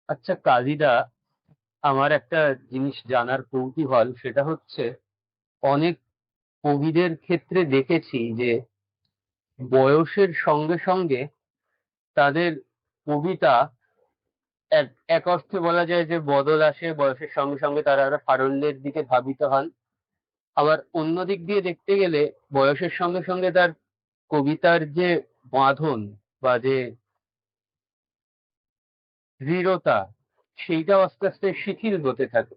আচ্ছা কাজীরা, আমার একটা জিনিস জানার কৌতূহল, সেটা হচ্ছে অনেক কবিদের ক্ষেত্রে দেখেছি যে বয়সের সঙ্গে সঙ্গে তাদের কবিতা এক এক অর্থে বলা যায় যে বদল আসে, বয়সের সঙ্গে সঙ্গে তারা আরো সারল্যের দিকে ধাবিত হন। আবার অন্য দিক দিয়ে দেখতে গেলে বয়সের সঙ্গে সঙ্গে তার কবিতার যে বাঁধন বা যে দৃঢ়তা, সেইটাও আস্তে আস্তে শিথিল হতে থাকে।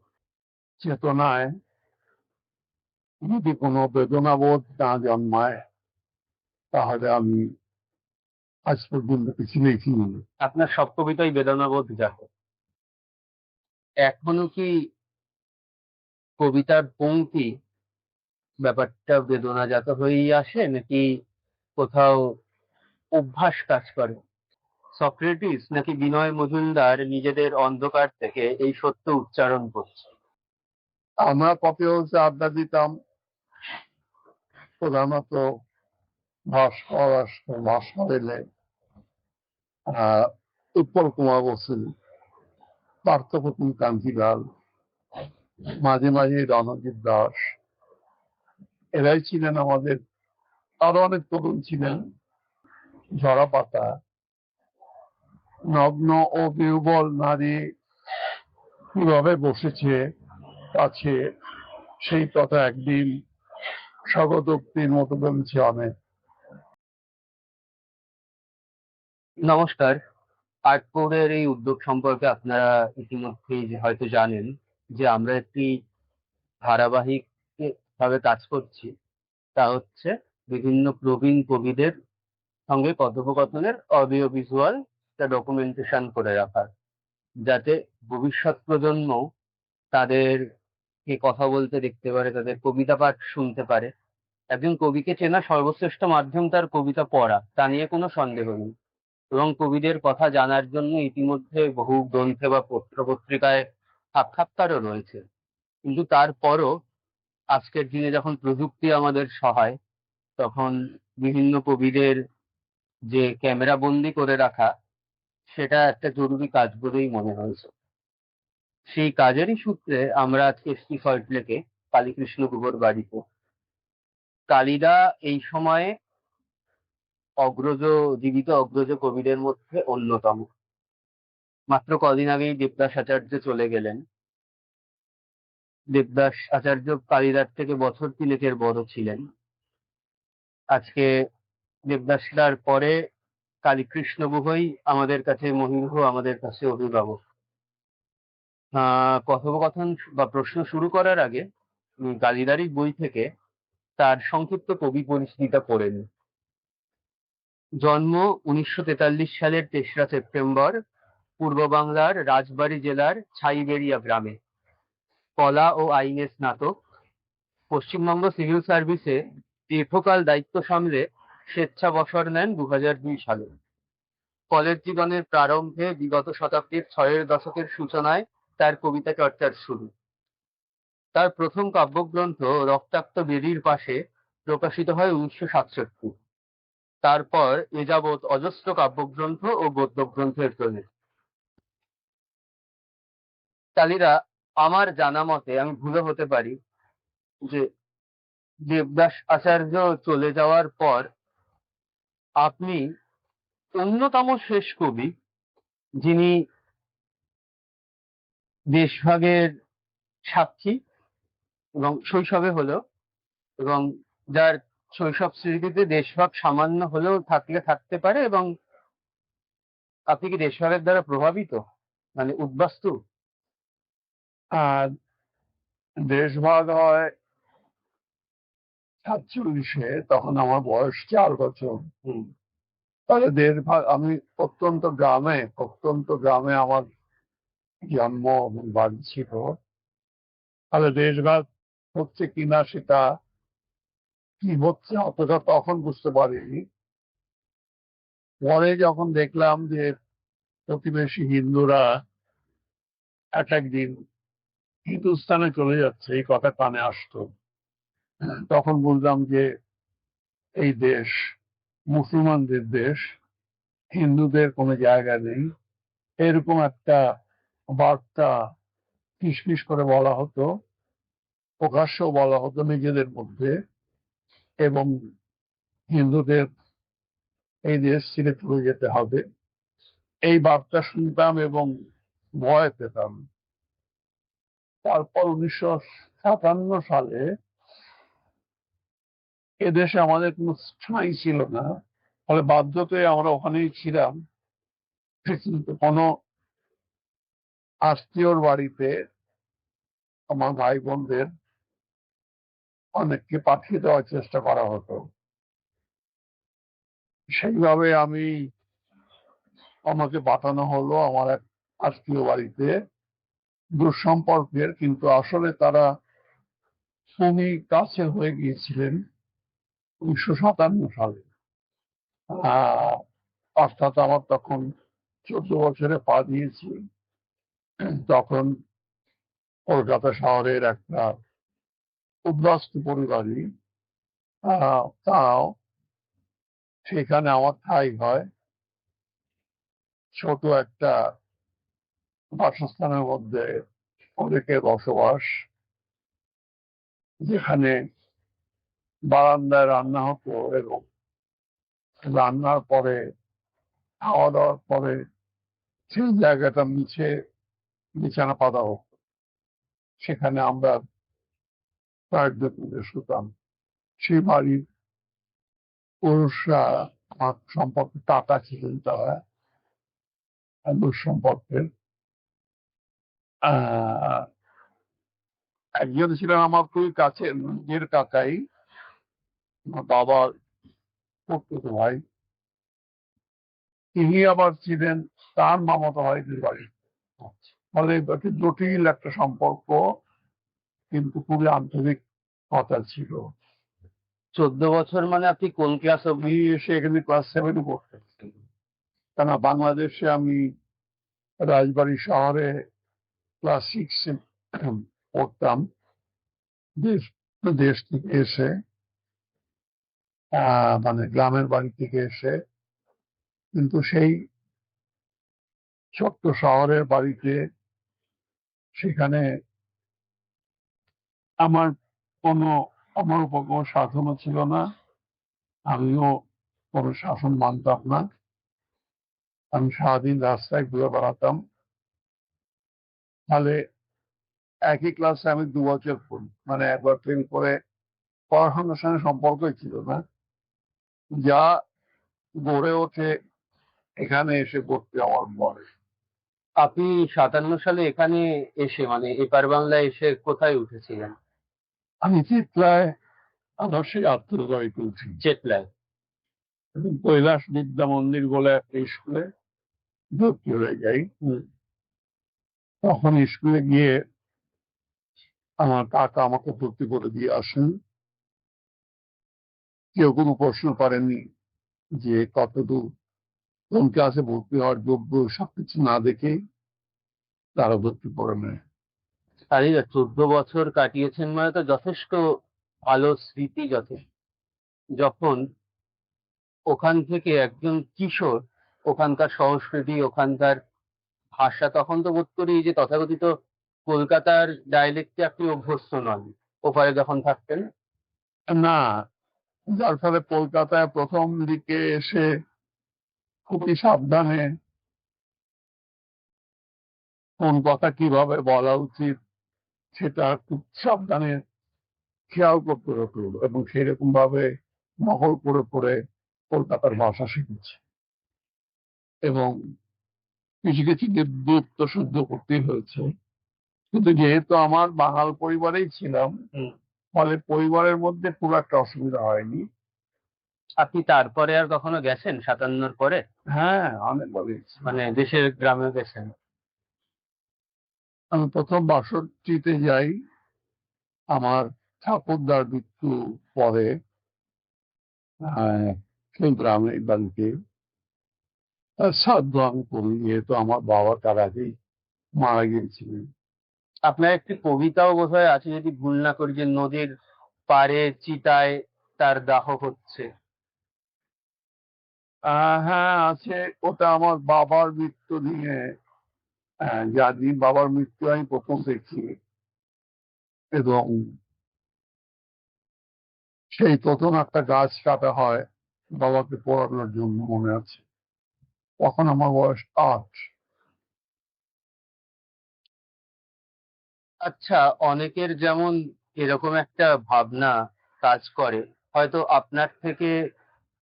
চেতনায় যদি কোনো বেদনাবোধ না জন্মায়, তাহলে আমি আজ পর্যন্ত কিছু লিখিনি। আপনার সব কবিতাই বেদনাবোধ জাগে। এখনো কি কবিতার পংক্তি ব্যাপারটা বেদনাজাত হয়েই আসে, নাকি কোথাও অভ্যাস কাজ করে? সক্রেটিস নাকি বিনয় মজুমদার নিজেদের অন্ধকার থেকে এই সত্য উচ্চারণ করছে? আমরা কপি হাউসে আড্ডা দিতাম, প্রধানত ভাস্কর আসতো, ভাস্কর এলে উৎপল কুমার বসু, পার্থপ্রতিম কান্তিলাল, মাঝে মাঝে রণজিৎ দাস, এরাই ছিলেন আমাদের। আরো অনেক তরুণ ছিলেন। ঝরা নগ্ন ও দুর্বল নারী কিভাবে বসেছে কাছে, সেই কথা একদিন স্বগতোক্তির মতো বলছে অনেক। নমস্কার। আর্টকোরের এই উদ্যোগ সম্পর্কে আপনারা ইতিমধ্যেই হয়তো জানেন যে আমরা একটি ধারাবাহিক ভাবে কাজ করছি। তা হচ্ছে বিভিন্ন প্রবীণ কবিদের সঙ্গে কথোপকথনের অডিও ভিজুয়াল ডকুমেন্টেশন করে রাখার, যাতে ভবিষ্যৎ প্রজন্ম তাদেরকে কথা বলতে দেখতে পারে, তাদের কবিতা পাঠ শুনতে পারে। একজন কবিকে চেনা সর্বশ্রেষ্ঠ মাধ্যম তার কবিতা পড়া, তা নিয়ে কোনো সন্দেহ নেই। এবং কবিদের কথা জানার জন্য ইতিমধ্যে বহু গ্রন্থে বা পত্র পত্রিকায় সাক্ষাৎকারও রয়েছে। কিন্তু তারপরও আজকের দিনে যখন প্রযুক্তি আমাদের সহায়, তখন বিভিন্ন কবিদের যে ক্যামেরা বন্দি করে রাখা, সেটা একটা জরুরি কাজ বলেই মনে হয়েছে। সেই কাজেরই সূত্রে আমরা আজকে এসেছি সল্টলেকে, কালীকৃষ্ণ গুহর বাড়িতে। কালীদা এই সময়ে অগ্রজ, জীবিত অগ্রজ কবিদের মধ্যে অন্যতম। মাত্র কদিন আগেই দেবদাস আচার্য চলে গেলেন। দেবদাস আচার্য কালিদার থেকে বছর তিনেকের বড় ছিলেন। আজকে দেবদাসদার পরে কালীকৃষ্ণ গুহই আমাদের কাছে মহিমুহ, আমাদের কাছে অভিভাবক। কথোপকথন বা প্রশ্ন শুরু করার আগে কালিদারি বই থেকে তার সংক্ষিপ্ত কবি পরিচিতিটা পড়ে নিই। জন্ম 1943 সালের 3রা সেপ্টেম্বর পূর্ব বাংলার রাজবাড়ী জেলার ছাইবেড়িয়া গ্রামে। কলা ও আইনে স্নাতক। পশ্চিমবঙ্গ সিভিল সার্ভিসে দীর্ঘকাল দায়িত্ব সামলে স্বেচ্ছাবসর নেন 2002 সালে। কলেজ জীবনের প্রারম্ভে বিগত শতাব্দীর 6-এর দশকের সূচনায় তার কবিতা চর্চার শুরু। তার প্রথম কাব্যগ্রন্থ রক্তাক্ত বেদির পাশে প্রকাশিত হয় 1967। তারপর এ যাবৎ অজস্র কাব্যগ্রন্থ ও গদ্যগ্রন্থের প্রয়োজন। কালীরা, আমার জানা মতে, আমি ভুলে হতে পারি, যে দেবদাস আচার্য চলে যাওয়ার পর আপনি অন্যতম শেষ কবি যিনি দেশভাগের সাক্ষী, এবং শৈশবে হলেও, এবং যার শৈশব স্মৃতিতে দেশভাগ সামান্য হলেও থাকলে থাকতে পারে। এবং আপনি কি দেশভাগের দ্বারা প্রভাবিত, মানে উদ্বাস্তু? আর দেশভাগ হয় 47-এ, তখন আমার বয়স 4 বছর। হুম। তাহলে দেশভাগ, আমি অত্যন্ত গ্রামে আমার জন্ম এবং বাড়ি ছিল। তাহলে দেশভাগ হচ্ছে কিনা, সেটা কি হচ্ছে অতটা তখন বুঝতে পারিনি। পরে যখন দেখলাম যে প্রতিবেশী হিন্দুরা এক একদিন হিন্দুস্তানে চলে যাচ্ছে, এই কথা কানে আসতো, তখন বুঝলাম যে এই দেশ মুসলমানদের দেশ, হিন্দুদের কোনো জায়গা নেই। এরকম একটা বার্তা ফিসফিস করে বলা হতো, প্রকাশ্যেও বলা হতো নিজেদের মধ্যে, এবং হিন্দুদের এই দেশ ছেড়ে চলে যেতে হবে, এই বার্তা শুনতাম এবং ভয় পেতাম। তারপর 1957 সালে এদেশে আমাদের কোনো ঠাঁই ছিল না, ফলে বাধ্যতায় আমরা ওখানেই ছিলাম। কিন্তু কোনো আত্মীয়র বাড়িতে আমার ভাই বোনদের অনেককে পাঠিয়ে দেওয়ার চেষ্টা করা হতো। সেইভাবে আমাকে পাঠানো হলো আমার এক আত্মীয় বাড়িতে, দুঃসম্পর্কের, কিন্তু আসলে তারা খুবই কাছে হয়ে গিয়েছিলেন। 1957 সালে, আহ অর্থাৎ আমার তখন 14 বছরে পা দিয়েছি। তখন কলকাতা শহরের একটা উদ্বাস্তু পরিবারই, তাও সেখানে আমার ঠাঁই হয় ছোট একটা বাসস্থানের মধ্যে, অনেকের বসবাস, যেখানে বারান্দায় রান্না হতো এবং রান্নার পরে, খাওয়া দাওয়ার পরে সেই জায়গাটা নিচে বিছানা পাতা হতো, সেখানে আমরা কয়েকজন মিলে শুতাম। সেই বাড়ির পুরুষরা আমার সম্পর্কে টাকা ছিলেন, তারা দুঃসম্পর্কের। আহ একজন ছিলেন আমার খুবই কাছের নিজের কাকাই, আমার বাবার প্রকৃত ভাই। তিনি আবার ছিলেন তার মামাতো ভাইদের বাড়ি। ফলে একটি জটিল একটা সম্পর্ক, কিন্তু খুবই আন্তরিক কথা ছিল। 14 বছর মানে আপনি কোন ক্লাস অব্দি? আমি এসে এখানে ক্লাস 7 পড়তে, কেন বাংলাদেশে আমি রাজবাড়ী শহরে ক্লাস 6 পড়তাম, দেশ দেশ থেকে এসে, মানে গ্রামের বাড়ি থেকে এসে। কিন্তু সেই ছোট্ট শহরের বাড়িতে, সেখানে আমার কোনো আমার উপর কোনো শাসনও ছিল না, আমিও কোনো শাসন মানতাম না। আমি সারাদিন রাস্তায় ঘুরে বেড়াতাম। তাহলে একই ক্লাসে আমি 2 বছর পড়ি, মানে একবার ফেল করে পড়াশোনার সঙ্গে সম্পর্কই ছিল না, যা গড়ে ওঠে এখানে এসে ভর্তি হওয়ার পরে। আপনি 57 সালে এখানে এসে মানে এপার বাংলায় এসে কোথায় উঠেছিলেন? আমি চিত্রায় আদর্শে আত্মজয় তুলছি, চেতলায়। কৈলাস বিদ্যা মন্দির বলে একটা স্কুলে ভর্তি হয়ে যাই। তখন স্কুলে গিয়ে আমার কাকা আমাকে ভর্তি করে দিয়ে আসেন। কেউ কোনো প্রশ্ন করেননি যে কতদূর কোন ক্লাসে ভর্তি হওয়ার যোগ্য, সবকিছু না দেখে তারা ভর্তি করে নেয়। আরে 14 বছর কাটিয়েছেন মানে তো যথেষ্ট ভালো স্মৃতি। যখন ওখান থেকে একজন কিশোর, ওখানকার সংস্কৃতি, ওখানকার ভাষা, তখন তো বোধ করি যে তথাকথিত কলকাতার ডায়ালেক্টে আপনি অভ্যস্ত নন ওপারে যখন থাকতেন। না, যার ফলে কলকাতায় প্রথম দিকে এসে খুবই সাবধানে কোন কথা কিভাবে বলা উচিত সেটা খুব সাবধানে খেয়াল করতে হতো, এবং সেরকম ভাবে নকল করে করে কলকাতার ভাষা শিখেছি, এবং কিছু কিছু বিদ্যুৎ শুদ্ধ করতেই হয়েছে। কিন্তু যেহেতু আমার বাঙাল পরিবারেই ছিলাম, ফলে পরিবারের মধ্যে খুব একটা অসুবিধা হয়নি। আপনি তারপরে আর কখনো গেছেন 57-র পরে? হ্যাঁ, অনেকবার গেছি। মানে দেশের গ্রামে গেছেন? আমি প্রথম 62-তে যাই, আমার ঠাকুরদার মৃত্যু পরে, সেই গ্রামের বাড়িতে তার শ্রাদ্ধ আমি করি, যেহেতু আমার বাবা তার আগেই মারা গিয়েছিলেন। আপনার একটি কবিতাও বোধহয় আছে যদি ভুল না করি, যে নদীর পাড়ে চিতায় তার দাহ হচ্ছে। হ্যাঁ, আছে। ওটা আমার বাবার মৃত্যু নিয়ে যার দিন বাবার মৃত্যু আমি প্রথম দেখি, এবং সেই প্রথম একটা গাছ কাটা হয় বাবাকে পোড়ানোর জন্য, মনে আছে। তখন আমার বয়স 8। আচ্ছা, অনেকের যেমন এরকম একটা ভাবনা কাজ করে, হয়তো আপনার থেকে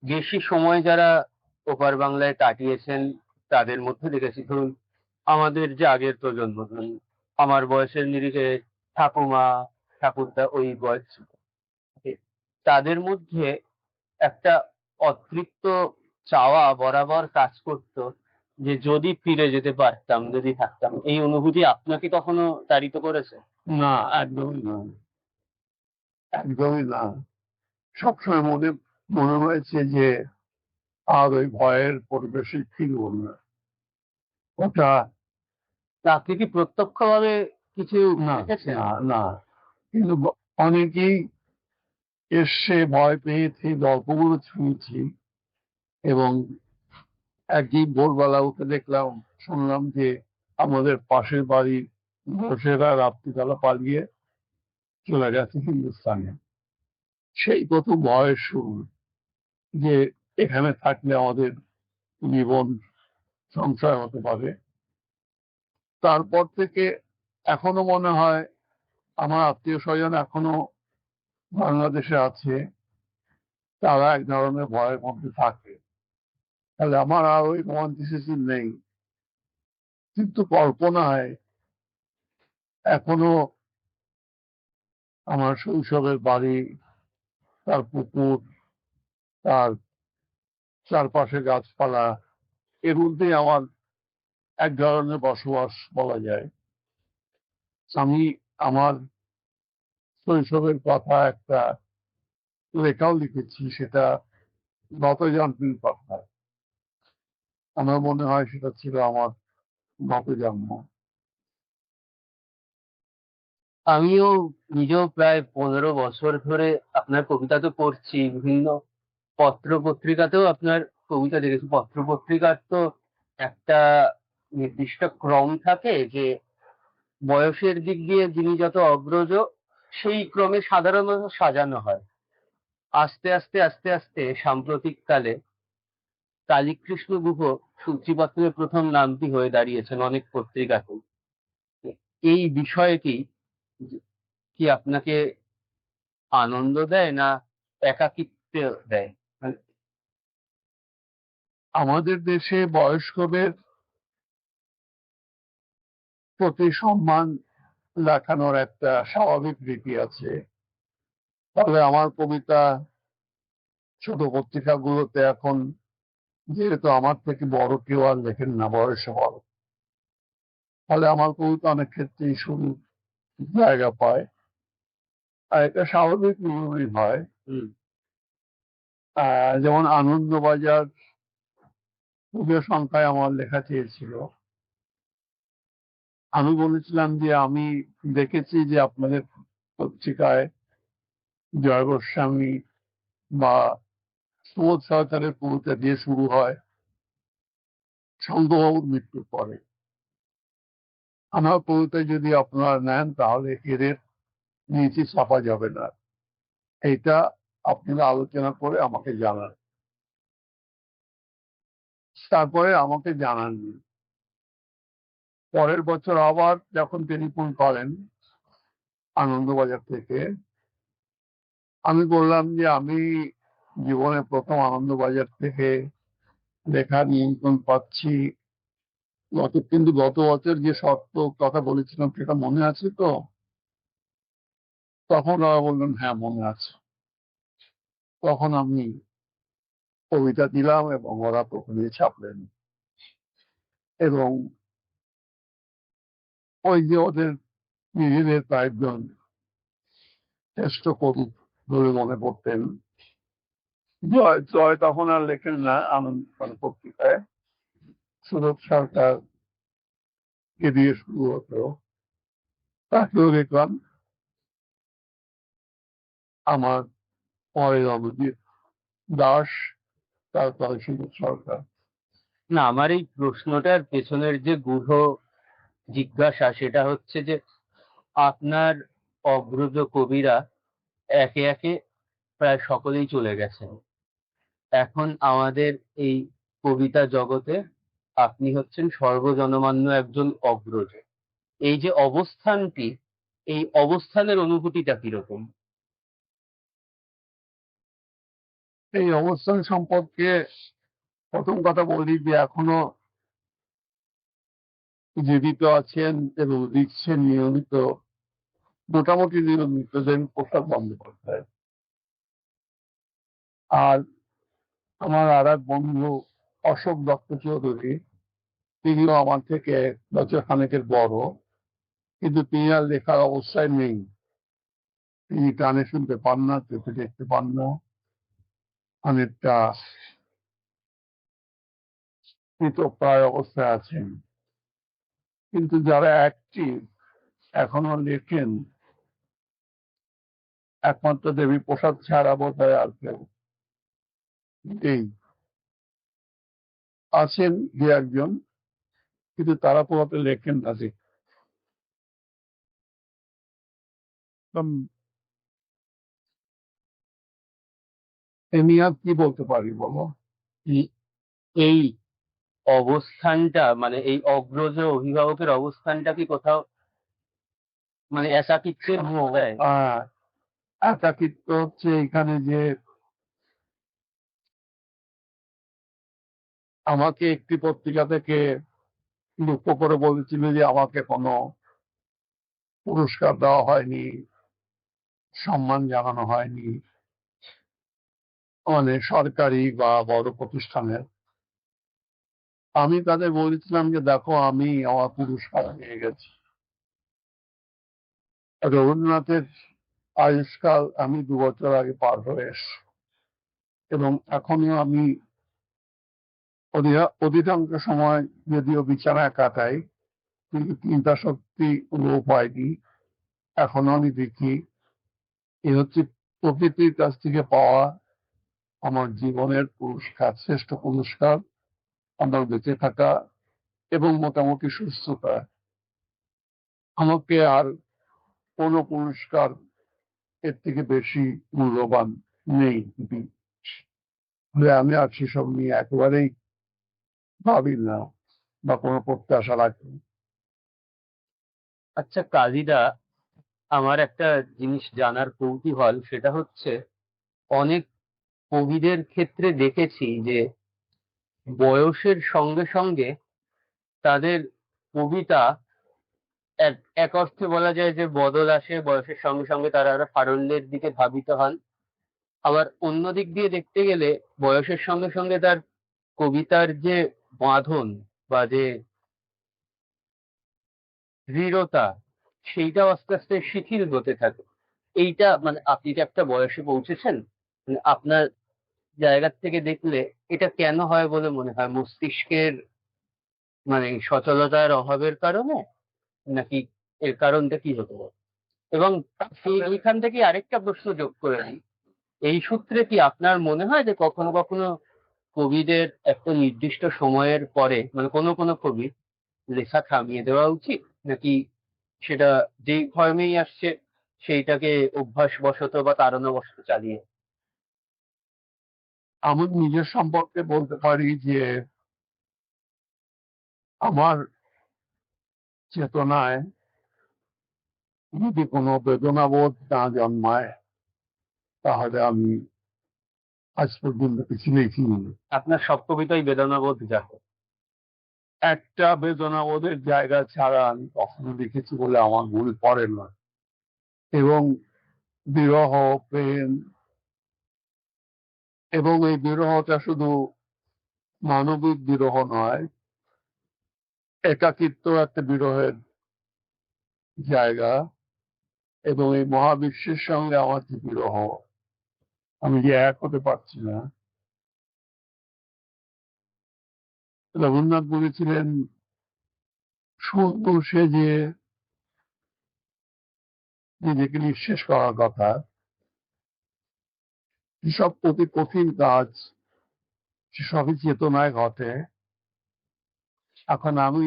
বেশি সময় যারা ওপার বাংলায় কাটিয়েছেন তাদের মধ্যে দেখেছি, ধরুন আমাদের যে আগের প্রজন্ম, ধরুন আমার বয়সের নিরিখে ঠাকুমা, ঠাকুরদা, ওই বয়স থেকে, তাদের মধ্যে একটা অতৃপ্ত চাওয়া বরাবর কাজ করতো যে যদি ফিরে যেতে পারতাম, যদি থাকতাম। এই অনুভূতি আপনাকে কখনো তাড়িত করেছে? না, একদমই না, একদমই না। সবসময় মনে মনে হয়েছে যে আর ওই ভয়ের পরিবেশে ফিরব না। ওটা আপনি কি প্রত্যক্ষভাবে কিছু না, দেখেছেন? না, না। কিন্তু অনেকেই এসে ভয় পেয়েছে, গল্পগুলো শুনেছি, এবং একদিন ভোরবেলা উঠে দেখলাম, শুনলাম যে আমাদের পাশের বাড়ির মানুষেরা রাত্রিবেলা পালিয়ে চলে গেছে হিন্দুস্তানে। সেই প্রথম ভয়ের শুরু, যে এখানে থাকলে আমাদের জীবন সংশয় হতে পারে। তারপর থেকে এখনো মনে হয় আমার আত্মীয় স্বজন এখনো বাংলাদেশে আছে, তারা এক ধরনের ভয়ের মধ্যে থাকে। তাহলে আমার আর ওই রোমান্টিসিজম নেই, কিন্তু কল্পনায় এখনো আমার শৈশবের বাড়ি, তার পুকুর, তার চারপাশে গাছপালা, এর মধ্যে আমার এক ধরনের বসবাস বলা যায়। আমি আমার শৈশবের কথা একটা লেখাও লিখেছি, সেটা গত জন্মের কথা। আমার মনে হয় সেটা ছিল আমার গত জন্ম। আমিও নিজেও প্রায় 15 বছর ধরে আপনার কবিতা তো পড়ছি, বিভিন্ন পত্র পত্রিকাতেও আপনার কবিতা দেখেছি। পত্র পত্রিকার তো একটা নির্দিষ্ট ক্রম থাকে যে বয়সের দিক দিয়ে যিনি যত অগ্রজ সেই ক্রমে সাধারণত সাজানো হয়। আস্তে আস্তে আস্তে আস্তে সাম্প্রতিক কালে কালীকৃষ্ণ গুহ সূচিপত্রের প্রথম নামটি হয়ে দাঁড়িয়েছেন অনেক পত্রিকাতে। এই বিষয়টি কি আপনাকে আনন্দ দেয় না একাকিত্ব দেয়? মানে আমাদের দেশে বয়স্কদের প্রতি সম্মান দেখানোর একটা স্বাভাবিক রীতি আছে। তবে আমার কবিতা ছোট পত্রিকাগুলোতে এখন, যেহেতু আমার থেকে বড় কেউ আর লেখেন না, বয়সে বড়, ফলে আমার কবিতা অনেক ক্ষেত্রেই শুরু জায়গা পায়, আর এটা স্বাভাবিক নিয়মই হয়। হুম, যেমন আনন্দবাজার পূর্বের সংখ্যায় আমার লেখা চেয়েছিল, আমি বলেছিলাম যে আমি দেখেছি যে আপনাদের পত্রিকায় জয় গোস্বামী বা সুবোধ সরকারের কবিতা দিয়ে শুরু হয় ছন্দবাবুর মৃত্যুর পরে। আমার কবিতা যদি আপনারা নেন তাহলে এদের নিচে ছাপা যাবে না, এইটা আপনারা আলোচনা করে আমাকে জানান। তারপরে আমাকে জানাননি। পরের বছর আবার যখন টেলিফোন করেন আনন্দবাজার থেকে, আমি বললাম যে আমি জীবনে প্রথম আনন্দবাজার থেকে লেখার নিয়ন্ত্রণ পাচ্ছি। কিন্তু গত বছর যে শর্ত কথা বলেছিলাম সেটা মনে আছে তো? তখন ওরা বললেন হ্যাঁ মনে আছে। তখন আমি কবিতা দিলাম এবং ওরা প্রথমে ছাপলেন, এবং ওই যে ওদের নিজেদের কয়েকজন শ্রেষ্ঠ কবি বলে মনে করতেন, জয় জয় তখন আর লেখেন না আনন্দ পত্রিকায়, সুরজ সরকার কে দিয়ে শুরু হতো, তাকেও দেখলাম। আমার পরে অভিজিৎ দাস, তারপরে সুরজ সরকার। না, আমার এই প্রশ্নটার পেছনের যে গূঢ় জিজ্ঞাসা সেটা হচ্ছে যে আপনার অগ্রজ কবিরা একে একে প্রায় সকলেই চলে গেছেন। এখন আমাদের এই কবিতা জগতে আপনি হচ্ছেন সর্বজনমান্য একজন অগ্রজ। এই যে অবস্থানটি, এই অবস্থানের অনুভূতিটা কিরকম? এই অবস্থান সম্পর্কে প্রথম কথা বলি যে এখনো জীবিত আছেন এবং লিখছেন নিয়মিত, মোটামুটি নিয়মিত প্রসাদ বন্দ্যোপাধ্যায়। আর আমার আর এক বন্ধু অশোক দত্ত চৌধুরী, তিনিও আমার থেকে বছর খানেকের বড়, কিন্তু তিনি আর লেখার অবস্থায় নেই। তিনি কানে শুনতে পান না, চোখে দেখতে পান না, অনেকটা মৃতপ্রায় অবস্থায় আছেন। কিন্তু যারা অ্যাক্টিভ এখনো লেখেন, একমাত্র দেবী প্রসাদ ছাড়া বোধহয় আর কেউ নেই। আছেন দু একজন, কিন্তু তারা পুরোতে লেখেন না যে। এ নিয়ে আর কি বলতে পারি বলো? এই এই অবস্থানটা মানে এই অগ্রজ অভিভাবকের অবস্থানটা কি কোথাও মানে একাকিত্বের দেয়? একাকিত্ব হচ্ছে এখানে যে আমাকে একটি পত্রিকা থেকে লক্ষ্য করে বলেছিল যে আমাকে কোনো পুরস্কার দেওয়া হয়নি, সম্মান জানানো হয়নি, মানে সরকারি বা বড় প্রতিষ্ঠানের। আমি তাদের বলেছিলাম যে দেখো, আমি আমার পুরস্কার পেয়ে গেছি। রবীন্দ্রনাথের আয়ুষ্কাল আমি 2 বছর আগে পার হয়ে এসেছি, এবং এখনো আমি অধিকাংশ সময় যদিও বিছানায় কাটাই, কিন্তু চিন্তা শক্তি লোপ হয়নি। এখনো আমি দেখি। এ হচ্ছে প্রকৃতির কাছ থেকে পাওয়া আমার জীবনের পুরস্কার, শ্রেষ্ঠ পুরস্কার। আমার বেঁচে থাকা এবং মোটামুটি সুস্থতা। আমাকে আর কোনো পুরস্কার এর থেকে বেশি মূল্যবান নেই। আমি আর সেসব নিয়ে একেবারেই ভাবি না বা কোনো প্রত্যাশা রাখি না। আচ্ছা কাজীদা, আমার একটা জিনিস জানার কৌতূহল, সেটা হচ্ছে অনেক কবিদের ক্ষেত্রে দেখেছি যে বয়সের সঙ্গে সঙ্গে তাদের কবিতা এক এক অর্থে বলা যায় যে বদল আসে, বয়সের সঙ্গে সঙ্গে তারা আরো সারল্যের দিকে ধাবিত হন। আবার অন্য দিক দিয়ে দেখতে গেলে বয়সের সঙ্গে সঙ্গে তার কবিতার যে বাঁধন বা যে দৃঢ়তা, সেইটাও আস্তে আস্তে শিথিল হতে থাকে। এইটা মানে আপনি যে একটা বয়সে পৌঁছেছেন, মানে আপনার জায়গা থেকে দেখলে এটা কেন হয় বলে মনে হয়? মস্তিষ্কের মানে সচলতার অভাবের কারণে, নাকি এর কারণটা কি হতে পারে? এবং এইখান থেকে আরেকটা প্রশ্ন যোগ করে দিই, এই সূত্রে কি আপনার মনে হয় যে কখনো কখনো কবিদের একটা নির্দিষ্ট সময়ের পরে মানে কোনো কোনো কবি লেখা থামিয়ে দেওয়া উচিত, নাকি সেটা যেই ফর্মেই আসছে সেইটাকে অভ্যাসবশত বা তাড়নাবশত চালিয়ে? আমার নিজের সম্পর্কে বলতে পারি যে আমার চেতনায় যদি কোনো বেদনাবোধ না জন্মায়, তাহলে আমি আজ পর্যন্ত কিছু লিখিনি। আপনার সব কবিতাই বেদনাবোধ জাগে? একটা বেদনাবোধের জায়গা ছাড়া আমি কখনো লিখেছি বলে আমার মনে পড়ে না। এবং বিরহ, প্রেম, এবং এই বিরহটা শুধু মানবিক বিরহ নয়, একাকিত্ব একটা বিরহের জায়গা। এবং এই মহাবিশ্বের সঙ্গে আমার যে বিরহ, আমি যে এক হতে পারছি না। রবীন্দ্রনাথ বলেছিলেন, সুন্দর সেজে নিজেকে নিঃশেষ করার কথা। যেসব অতি কঠিন কাজ, সেসবই চেতনায় ঘটে। এখন আমি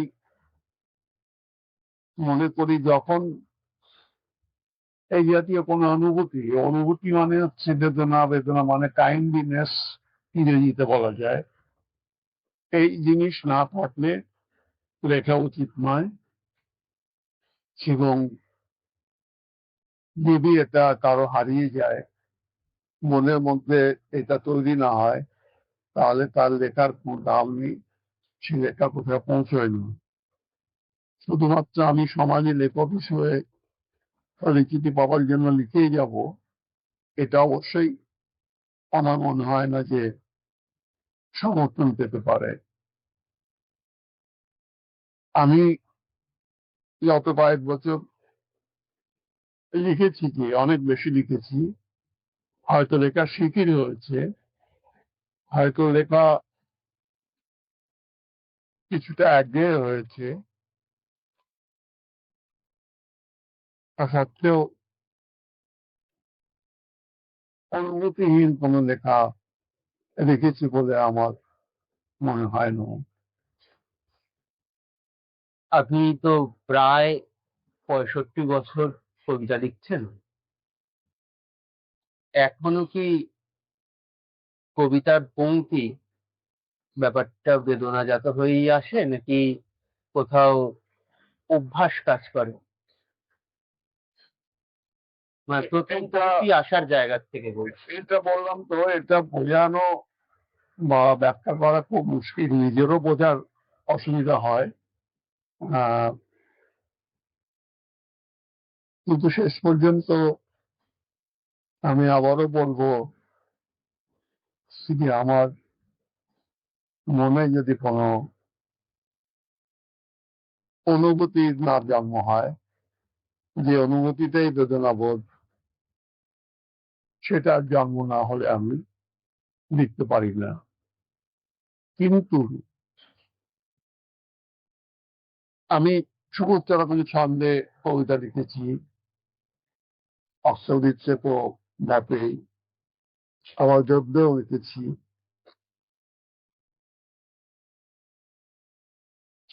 মনে করি যখন এই জাতীয় কোনো অনুভূতি মানে হচ্ছে বেদনা, বেদনা মানে কাইন্ডলিনেস, ইংরেজিতে বলা যায়, এই জিনিস না থাকলে লেখা উচিত নয়। এবং যদি এটা কারো হারিয়ে যায়, মনের মধ্যে এটা তৈরি না হয়, তাহলে তার লেখার কোনো দাম নেই, সে লেখা কোথাও পৌঁছয়নি। শুধুমাত্র আমি সমাজে লেখক হিসেবে পরিচিতি পাওয়ার জন্য লিখেই যাব, এটা অবশ্যই আমার মনে হয় না যে সমর্থন পেতে পারে। আমি গত কয়েক বছর লিখেছি, কি অনেক বেশি লিখেছি, হয়তো লেখা শিখির হয়েছে, হয়তো লেখা কিছুটা একঘেয়ে হয়েছে, তা সত্ত্বেও অনুভূতিহীন কোনো লেখা লিখেছি বলে আমার মনে হয় না। আপনি তো প্রায় 65 বছর কবিতা লিখছেন। এখনো কি কবিতার পংক্তি ব্যাপারটা বেদনাজাত হয়েই আসে, নাকি কোথাও অভ্যাস কাজ করে? মানে প্রথম পংক্তি আসার জায়গা থেকে বলছি। এটা বললাম তো, এটা বোঝানো বা ব্যাখ্যা করা খুব মুশকিল, নিজেরও বোঝার অসুবিধা হয়। আহ, কিন্তু শেষ পর্যন্ত আমি আবারও বলবো, যদি আমার মনে যদি কোনো অনুভূতির না জন্ম হয়, যে অনুভূতিটাই বেদনা বোধ, সেটার জন্ম না হলে আমি লিখতে পারি না। কিন্তু আমি সমস্ত রকম ছন্দে কবিতা লিখেছি, অশ্ববিচ্ছেদ ব্যাপী, আবার গদ্যেও লিখেছি।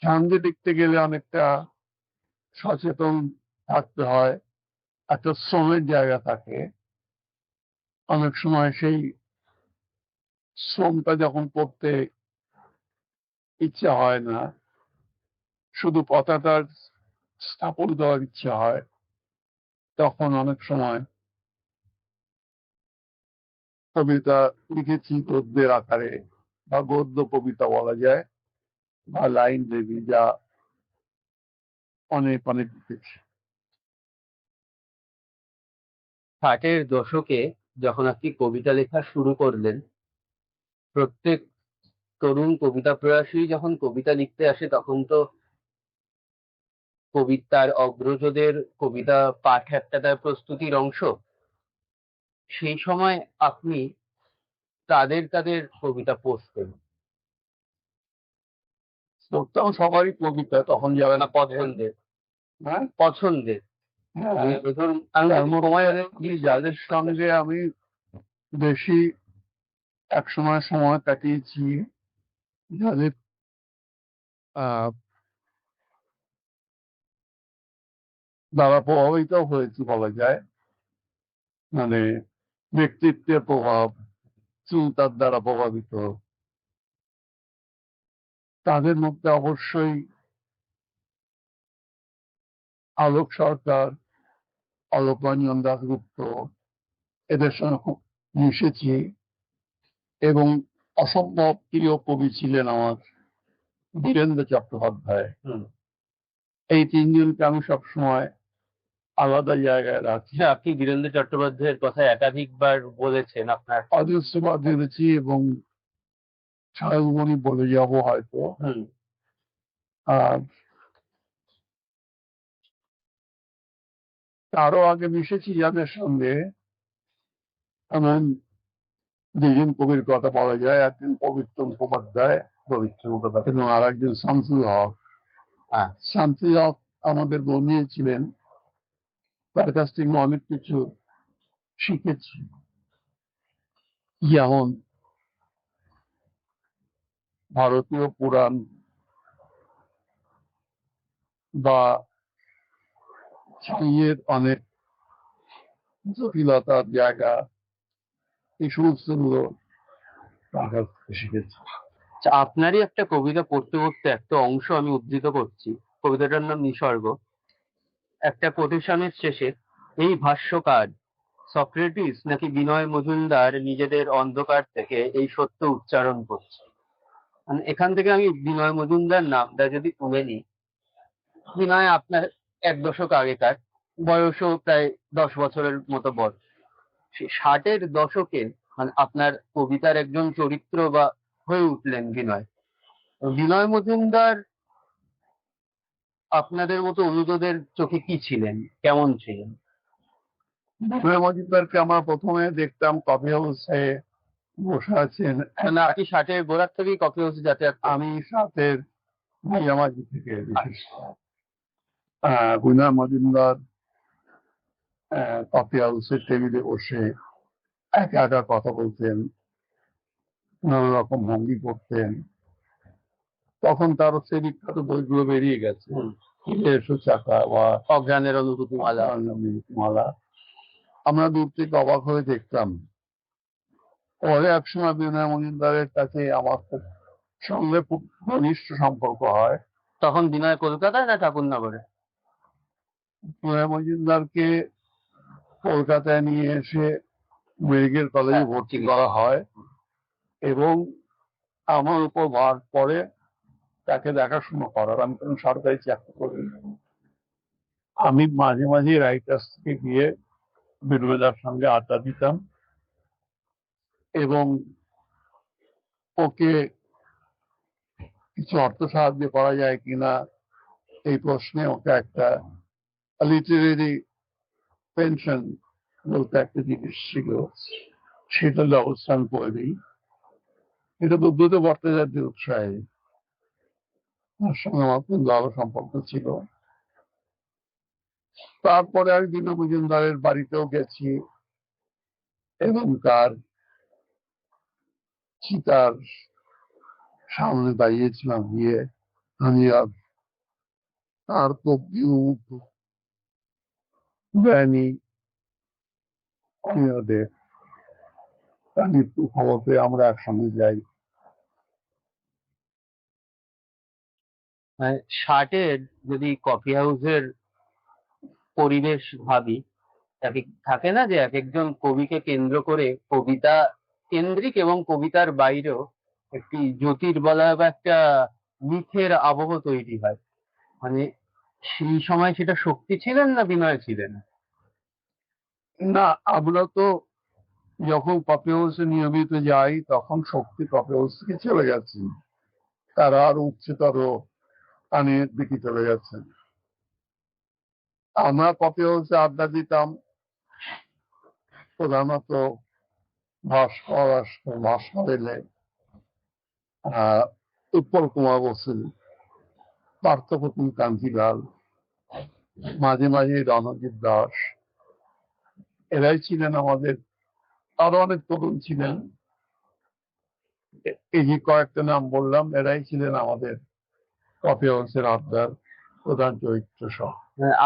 ছন্দে লিখতে গেলে অনেকটা সচেতন থাকতে হয়, একটা শ্রমের জায়গা থাকে। অনেক সময় সেই শ্রমটা যখন করতে ইচ্ছা হয় না, শুধু কথাটার স্থাপন দেওয়ার ইচ্ছা হয়, তখন অনেক সময় কবিতা লিখেছি গদ্যের আকারে, বা গদ্য কবিতা বলা যায়, বা লাইন দেবী, যা অনেক অনেক লিখেছি। 60-এর দশকে যখন আপনি কবিতা লেখা শুরু করলেন, প্রত্যেক তরুণ কবিতা প্রয়াসী যখন কবিতা লিখতে আসে, তখন তো কবিতার অগ্রজদের কবিতা পাঠ একটা তার প্রস্তুতির অংশ। সেই সময় আপনি তাদের তাদের কবিতা পড়তেন, পড়তাম সবারই কবিতা, তখন যাবে না না পছন্দের, হ্যাঁ, পছন্দের। হ্যাঁ, ধরুন আমি তার যদি মধ্যে সময় যাদের সঙ্গে আমি বেশি একসময় সময় কাটিয়েছি, যাদের আহ দ্বারা প্রভাবিত হয়েছি বলা যায়, মানে ব্যক্তিত্বের প্রভাব, চিন্তার দ্বারা প্রভাবিত, তাদের মধ্যে অবশ্যই আলোক সরকার, অলোকরঞ্জন দাশগুপ্ত, এদের সঙ্গে খুব মিশেছি। এবং অসম্ভব প্রিয় কবি ছিলেন আমার বীরেন্দ্র চট্টোপাধ্যায়। এই তিনজনকে আমি সবসময় আলাদা জায়গায় রাখি। হ্যাঁ, আপনি বীরেন্দ্র চট্টোপাধ্যায়ের কথা একাধিকবার বলেছেন আপনার। অজস্রবার ভেবেছি এবং সারাজীবনই বলে যাব হয়তো। আর তারও আগে মিশেছি যাদের সঙ্গে, এমন দুজন কবির কথা বলা যায়, একজন পবিত্র মুখোপাধ্যায় এবং আর একজন শামসুল হক। শামসুল হক আমাদের বন্ধু ছিলেন, তার কাছ থেকে অনেক কিছু শিখেছি, যেমন ভারতীয় পুরাণ বা স্বামীর অনেক জটিলতার জায়গা, এই সমস্ত গুলো তার কাছ থেকে শিখেছি। আচ্ছা, আপনারই একটা কবিতা পড়তে পড়তে একটা অংশ আমি উদ্ধৃত করছি। কবিতাটার নাম নিসর্গ। একটা কোটেশনের শেষে এই ভাষ্যকার সক্রেটিস নাকি বিনয় মজুমদার নিজেদের অন্ধকার থেকে এই সত্য উচ্চারণ করছে। মানে এখান থেকে আমি বিনয় মজুমদার নামটা যদি তুলে নিই, বিনয় আপনার এক দশক আগেকার, বয়সও প্রায় 10 বছরের মতো বয়স। সেই 60-এর দশকে মানে আপনার কবিতার একজন চরিত্র বা হয়ে উঠলেন বিনয়। বিনয় মজুমদার আপনাদের মতো অনুরোধের চোখে কি ছিলেন, কেমন ছিলেন? বিনয় মজুমদারকে আমরা প্রথমে দেখতাম কফি হাউসে বসে আছেন। মানে আপনি 60-এর গোড়ার থেকেই কফি হাউসে যাতায়াত করেন? আমি সাথের মাঝামাঝি থেকে বিশেষ বিনয় মজুমদার কফি হাউসের টেবিলে বসে একা একা কথা বলতেন, নানা রকম ভঙ্গি করতেন। তখন তার সেই বিখ্যাত বইগুলো বেরিয়ে গেছে, হুম। ফিরে এসো চাকা বা অজ্ঞানের অনুভূতি মালা। মালা। আমরা দূর থেকে অবাক হয়ে দেখতাম। পরে একসময় বিনয় মজুমদারের কাছে আমার খুব সঙ্গে খুব ঘনিষ্ঠ সম্পর্ক হয়। তখন বিনয় কলকাতায় না ঠাকুরনগরে? বিনয় মজুমদারকে কলকাতায় নিয়ে এসে মেডিকেল কলেজে হ্যাঁ, ভর্তি ঠিক। করা হয় এবং আমার উপর ভার পড়ে তাকে দেখাশোনা করার। আমি কোনো সরকারি চাকরি করি, আমি মাঝে মাঝে রাইটার্স থেকে গিয়ে বিনয়দার সঙ্গে আড্ডা দিতাম এবং ওকে কিছু অর্থ সাহায্য করা যায় কিনা এই প্রশ্নে ওকে একটা লিটারেরি পেনশন বলতে একটা জিনিস ছিল, সেটার ব্যবস্থা আমি করে দিই। এটা বুদ্ধদেব ভট্টাচার্যের উৎসাহে, তার সঙ্গে আমার খুব ভালো সম্পর্ক ছিল। তারপরে আমি বিনয় মজুমদারের বাড়িতেও গেছি এবং তার চিতার সামনে দাঁড়িয়েছিলাম, গিয়ে আমি আর তার মুখ দেয়নি অনিয়দের তার মৃত্যু খবর পেয়ে আমরা একসঙ্গে যাই। 60-এর যদি কফি হাউসের পরিবেশ ভাবি, থাকে না যে এক একজন কবিকে কেন্দ্র করে কবিতা কেন্দ্রিক এবং কবিতার বাইরেও একটি জ্যোতির্বলয় বা একটা মিথের আবহ তৈরি হয়। মানে সেই সময় সেটা শক্তি ছিলেন না বিনয় ছিলেন? না, আমরা তো যখন কফি হাউসে নিয়মিত যাই তখন শক্তি কফি হাউস থেকে চলে গেছেন, তারা আরো উচ্চতর পানীয়ের দিকে চলে গেছেন। আমরা কফি হাউসে আড্ডা দিতাম প্রধানত ভাস্কর আসতো, ভাস্কর এলে উৎপল কুমার বসু, পার্থপ্রতিম কান্তিলাল, মাঝে মাঝে রণজিৎ দাস, এরাই ছিলেন আমাদের। আরো অনেক তরুণ ছিলেন, এই যে কয়েকটা নাম বললাম এরাই ছিলেন আমাদের কফি হাউসের আড্ডার প্রধান চরিত্র সহ।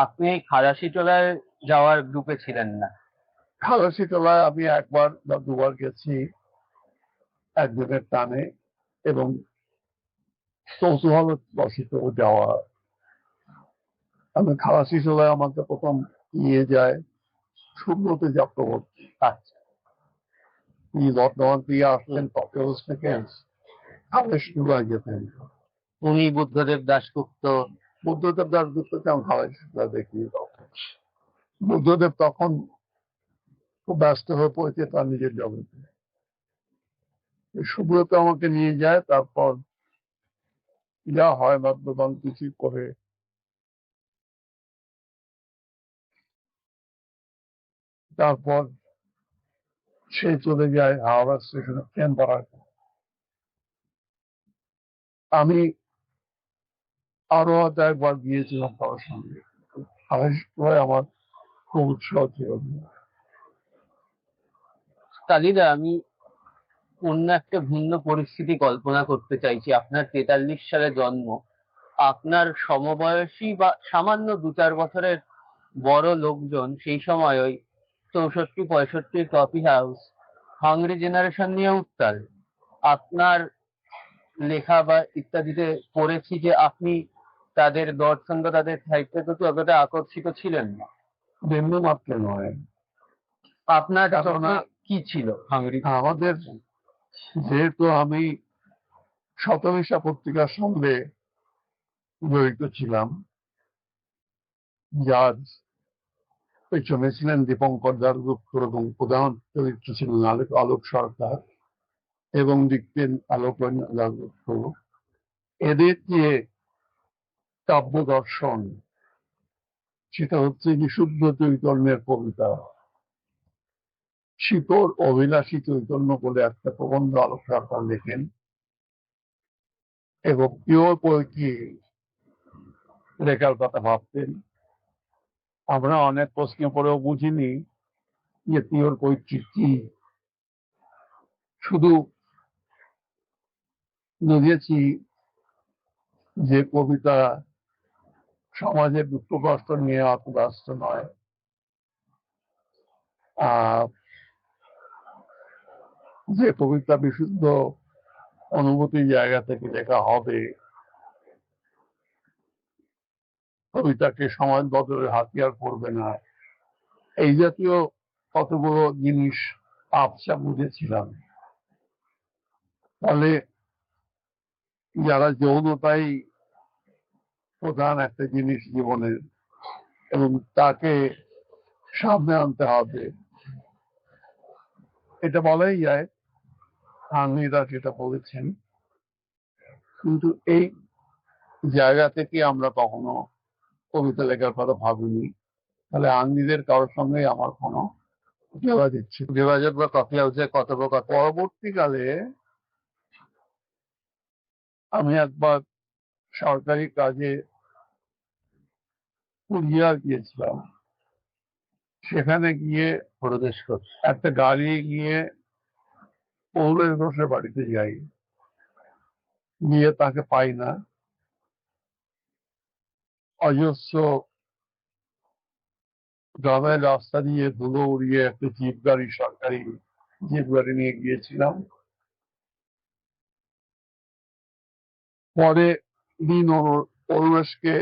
আপনি খালাসি টোলায় যাওয়ার গ্রুপে ছিলেন না? খালাসি টোলায় আমি একবার বা দুবার গেছি একদিনের টানে এবং কৌতূহল বশত যাওয়া। আমি খালাসি টোলায় আমাকে প্রথম নিয়ে যায় সুব্রত চক্রবর্তী। আচ্ছা। তিনি বর্ধমান দিয়ে আসতেন কফি হাউস থেকে, খালাসি টোলায় যেতেন। উনি বুদ্ধদেব দাশগুপ্ত। বুদ্ধদেব দাশগুপ্তকে আমি খালাসি টোলায় দেখিনি তখন। বুদ্ধদেব তখন খুব ব্যস্ত হয়ে পড়েছে তার নিজের জগতে। সুব্রত আমাকে নিয়ে যায়, তারপর যা হয় বাদ্যবান কিছু করে তারপর সে চলে যায় হাওড়া স্টেশনে ট্রেন ধরার। আমি আরো হয়তো একবার গিয়েছিলাম তার সঙ্গে। আমার খুব উৎসাহ ছিল। কালিদা, আমি অন্য একটা ভিন্ন পরিস্থিতি কল্পনা করতে চাইছি। আপনার 43 সালে জন্ম, আপনার সমবয়সী বা সামান্য 2-4 বছরের বড় লোকজন সেই সময় ওই 64-65 কফি হাউস হাংরি জেনারেশন নিয়ে উত্তাল। আপনার লেখা বা ইত্যাদিতে পড়েছি যে আপনি তাদের দর্শন বা তাদের সাহিত্যের প্রতি অতটা আকর্ষিত ছিলেন না। বিন্দু মাত্র নয়। আপনার কেননা চোখে কি ছিল হাংরি? আমাদের, যেহেতু আমি শতনিশা পত্রিকার সঙ্গে জড়িত ছিলাম, যার পেছনে ছিলেন দীপঙ্কর দাশগুপ্ত এবং প্রধান চরিত্র ছিলেন আলোক সরকার এবং লিখতেন আলোক রঞ্জন দাশগুপ্ত, এদের যে কাব্য দর্শন, সেটা হচ্ছে বিশুদ্ধ চৈতন্যের কবিতা। শীতল অভিলাষী চৈতন্য বলে একটা প্রবন্ধ আলোক সরকার লেখেন, এবং পিওর পোয়েট্রি লেখার কথা ভাবতেন। আমরা অনেক প্রশ্ন করেও বুঝিনি যে পিওর পোয়েট্রি কি। শুধু বুঝেছি যে কবিতা সমাজের দুঃখ কষ্ট নিয়ে অত ব্যস্ত নয়, আর যে কবিতা বিশুদ্ধ অনুভূতির জায়গা থেকে লেখা হবে, কবিতাকে সমাজ বদলের হাতিয়ার করবে না, এই জাতীয় কতগুলো জিনিস আবছা বুঝেছিলাম। ফলে যারা যৌনতাই প্রধান একটা জিনিস জীবনের এবং তাকে সামনে আনতে হবে, এটা বলাই যায়, আনন্দা যেটা বলেছেন। কিন্তু এই জায়গা থেকে আমরা কখনো কবিতা লেখার কথা ভাবিনি। তাহলে আনন্দীদের কারোর সঙ্গে আমার কোনো যোগাযোগ ছিল, যোগাযোগ বা কফি হাউসে কথোপকথন? পরবর্তীকালে আমি একবার সরকারি কাজে কুরিয়ার গিয়েছিলাম। সেখানে গিয়ে প্রদেশ করছে। একটা গাড়ি গিয়ে পৌলের ঘোষের বাড়িতে যাই, গিয়ে তাকে পাই না। অজস্র গ্রামের রাস্তা দিয়ে ধুলো উড়িয়ে একটা জিপ গাড়ি, সরকারি জিপ গাড়ি নিয়ে গিয়েছিলাম। পরে দিন অরুণেশকে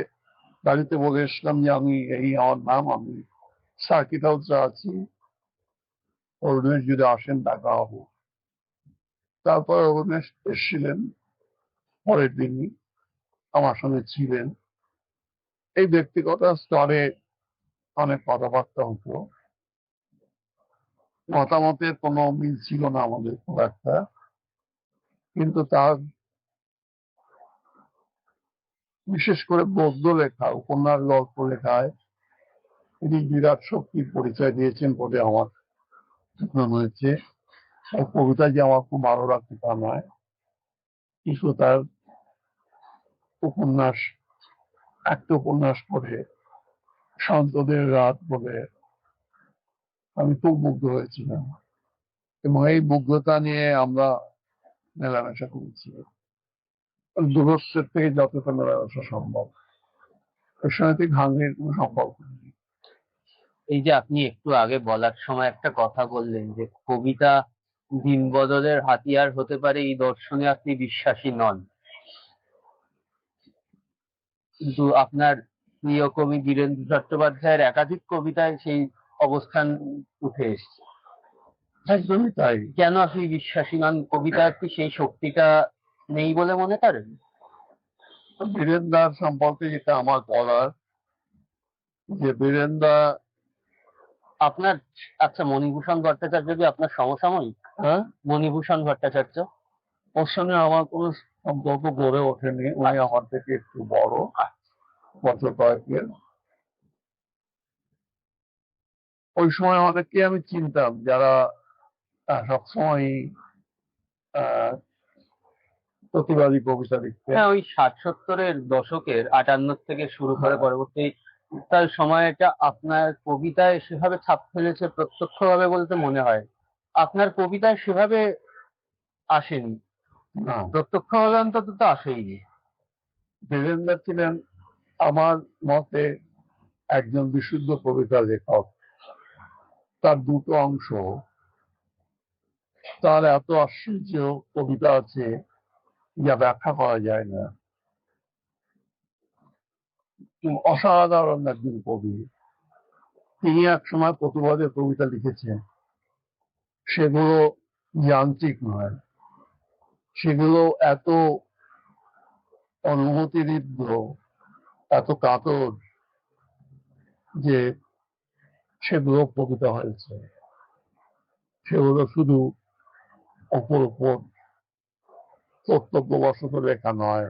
গাড়িতে বলে এসলাম যে আমি এই আমার নাম, আমি সার্কিট হাউসে আছি, অরুণেশ যদি আসেন দেখা হবো। তারপর অরুণেশ এসেছিলেন পরের দিনই, আমার সঙ্গে ছিলেন। এই ব্যক্তিগত স্তরে অনেক কথাবার্তা হতো, মতামতের কোনো মিল ছিল না আমাদের খুব একটা, কিন্তু তার বিশেষ করে গদ্য লেখা, উপন্যাস গল্প লেখায় তিনি বিরাট শক্তির পরিচয় দিয়েছেন বলে আমার মনে হয়েছে। আর কবিতা যে আমার খুব ভালো লাগছে তা নয়, কিন্তু তার উপন্যাস, একটা উপন্যাস পড়ে সন্তদের রাত বলে আমি খুব মুগ্ধ হয়েছিলাম, এবং এই মুগ্ধতা নিয়ে আমরা মেলামেশা করেছি দূরত্বের থেকে যতটা মেলামেশা সম্ভব। এর সঙ্গে ঠিক হাঙ্গের কোনো সম্পর্ক নেই। এই যে আপনি একটু আগে বলার সময় একটা কথা বললেন যে কবিতা দিন বদলের হাতিয়ার হতে পারে, এই দর্শনে আপনি বিশ্বাসী নন, কিন্তু আপনার প্রিয় কবি বীরেন্দ্র চট্টোপাধ্যায়ের একাধিক কবিতায় সেই অবস্থান উঠে এসছে। একদমই তাই। কেন আপনি বিশ্বাসী নন? কবিতার কি সেই শক্তিটা নেই বলে মনে করেন? বীরেন্দার সম্পর্কে যেটা আমার বলার, যে বীরেন্দা, আপনার, আচ্ছা, মণিভূষণ ভট্টাচার্য কি আপনার সমসাময়িক? হ্যাঁ, মণিভূষণ ভট্টাচার্য? ওর সঙ্গে আমার কোনো সম্পর্ক গড়ে ওঠেনি। উনি আমার থেকে একটু বড়, বছর কয়েকের। ওই সময় অনেককে আমি চিনতাম যারা সবসময় প্রতিবাদী কবিতা লিখতেন। হ্যাঁ, ওই 60-70-এর দশকের 58 থেকে শুরু করে পরবর্তী তার সময়টা আপনার কবিতায় সেভাবে ছাপ ফেলেছে প্রত্যক্ষভাবে বলতে মনে হয়। আপনার কবিতায় সেভাবে আসেনি, না, প্রত্যক্ষভাবে অন্তত তো আসেইনি। বীরেন্দা ছিলেন আমার মতে একজন বিশুদ্ধ কবিতা লেখক, তার দুটো অংশ, তার এত আশ্চর্য কবিতা আছে যা ব্যাখ্যা করা যায় না। অসাধারণ একজন কবি। তিনি এক সময় প্রতিবাদের কবিতা লিখেছেন, সেগুলো যান্ত্রিক নয়, সেগুলো এত অনুভূতিদীপ্ত, এত কাতর যে সেগুলো কবিতা হয়েছে। সেগুলো শুধু অপর উপর কর্তব্যবশত লেখা নয়।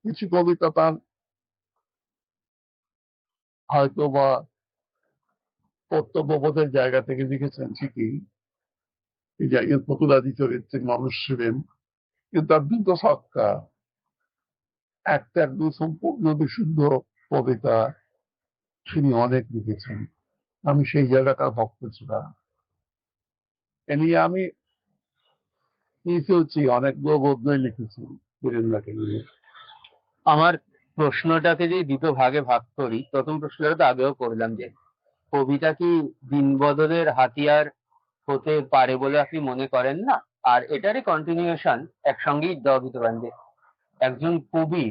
কিছু কবিতা তার হয়তো বা কর্তব্যবোধের জায়গা থেকে লিখেছেন ঠিকই, এই যে একজন প্রতিবাদী চরিত্রের মানুষ ছিলেন, কিন্তু তার দুটো সত্তা, একটা একদম সম্পূর্ণ বিশুদ্ধ কবিতা তিনি অনেক লিখেছেন। আমি সেই জায়গাটার ভক্ত ছিলাম। এ নিয়ে আমি লিখেওছি, অনেকগুলো গদ্যই লিখেছি বীরেন্দ্রকে নিয়ে। আমার প্রশ্নটাকে যদি দুটো ভাগে ভাগ করি, প্রথম প্রশ্নটা তো আগেও করলাম যে কবিতা কি দিন বদলের হাতিয়ার হতে পারে বলে আপনি মনে করেন না? আর এটারই কন্টিনিউশন একসঙ্গেই দেওয়া দিতে পারেন যে একজন কবি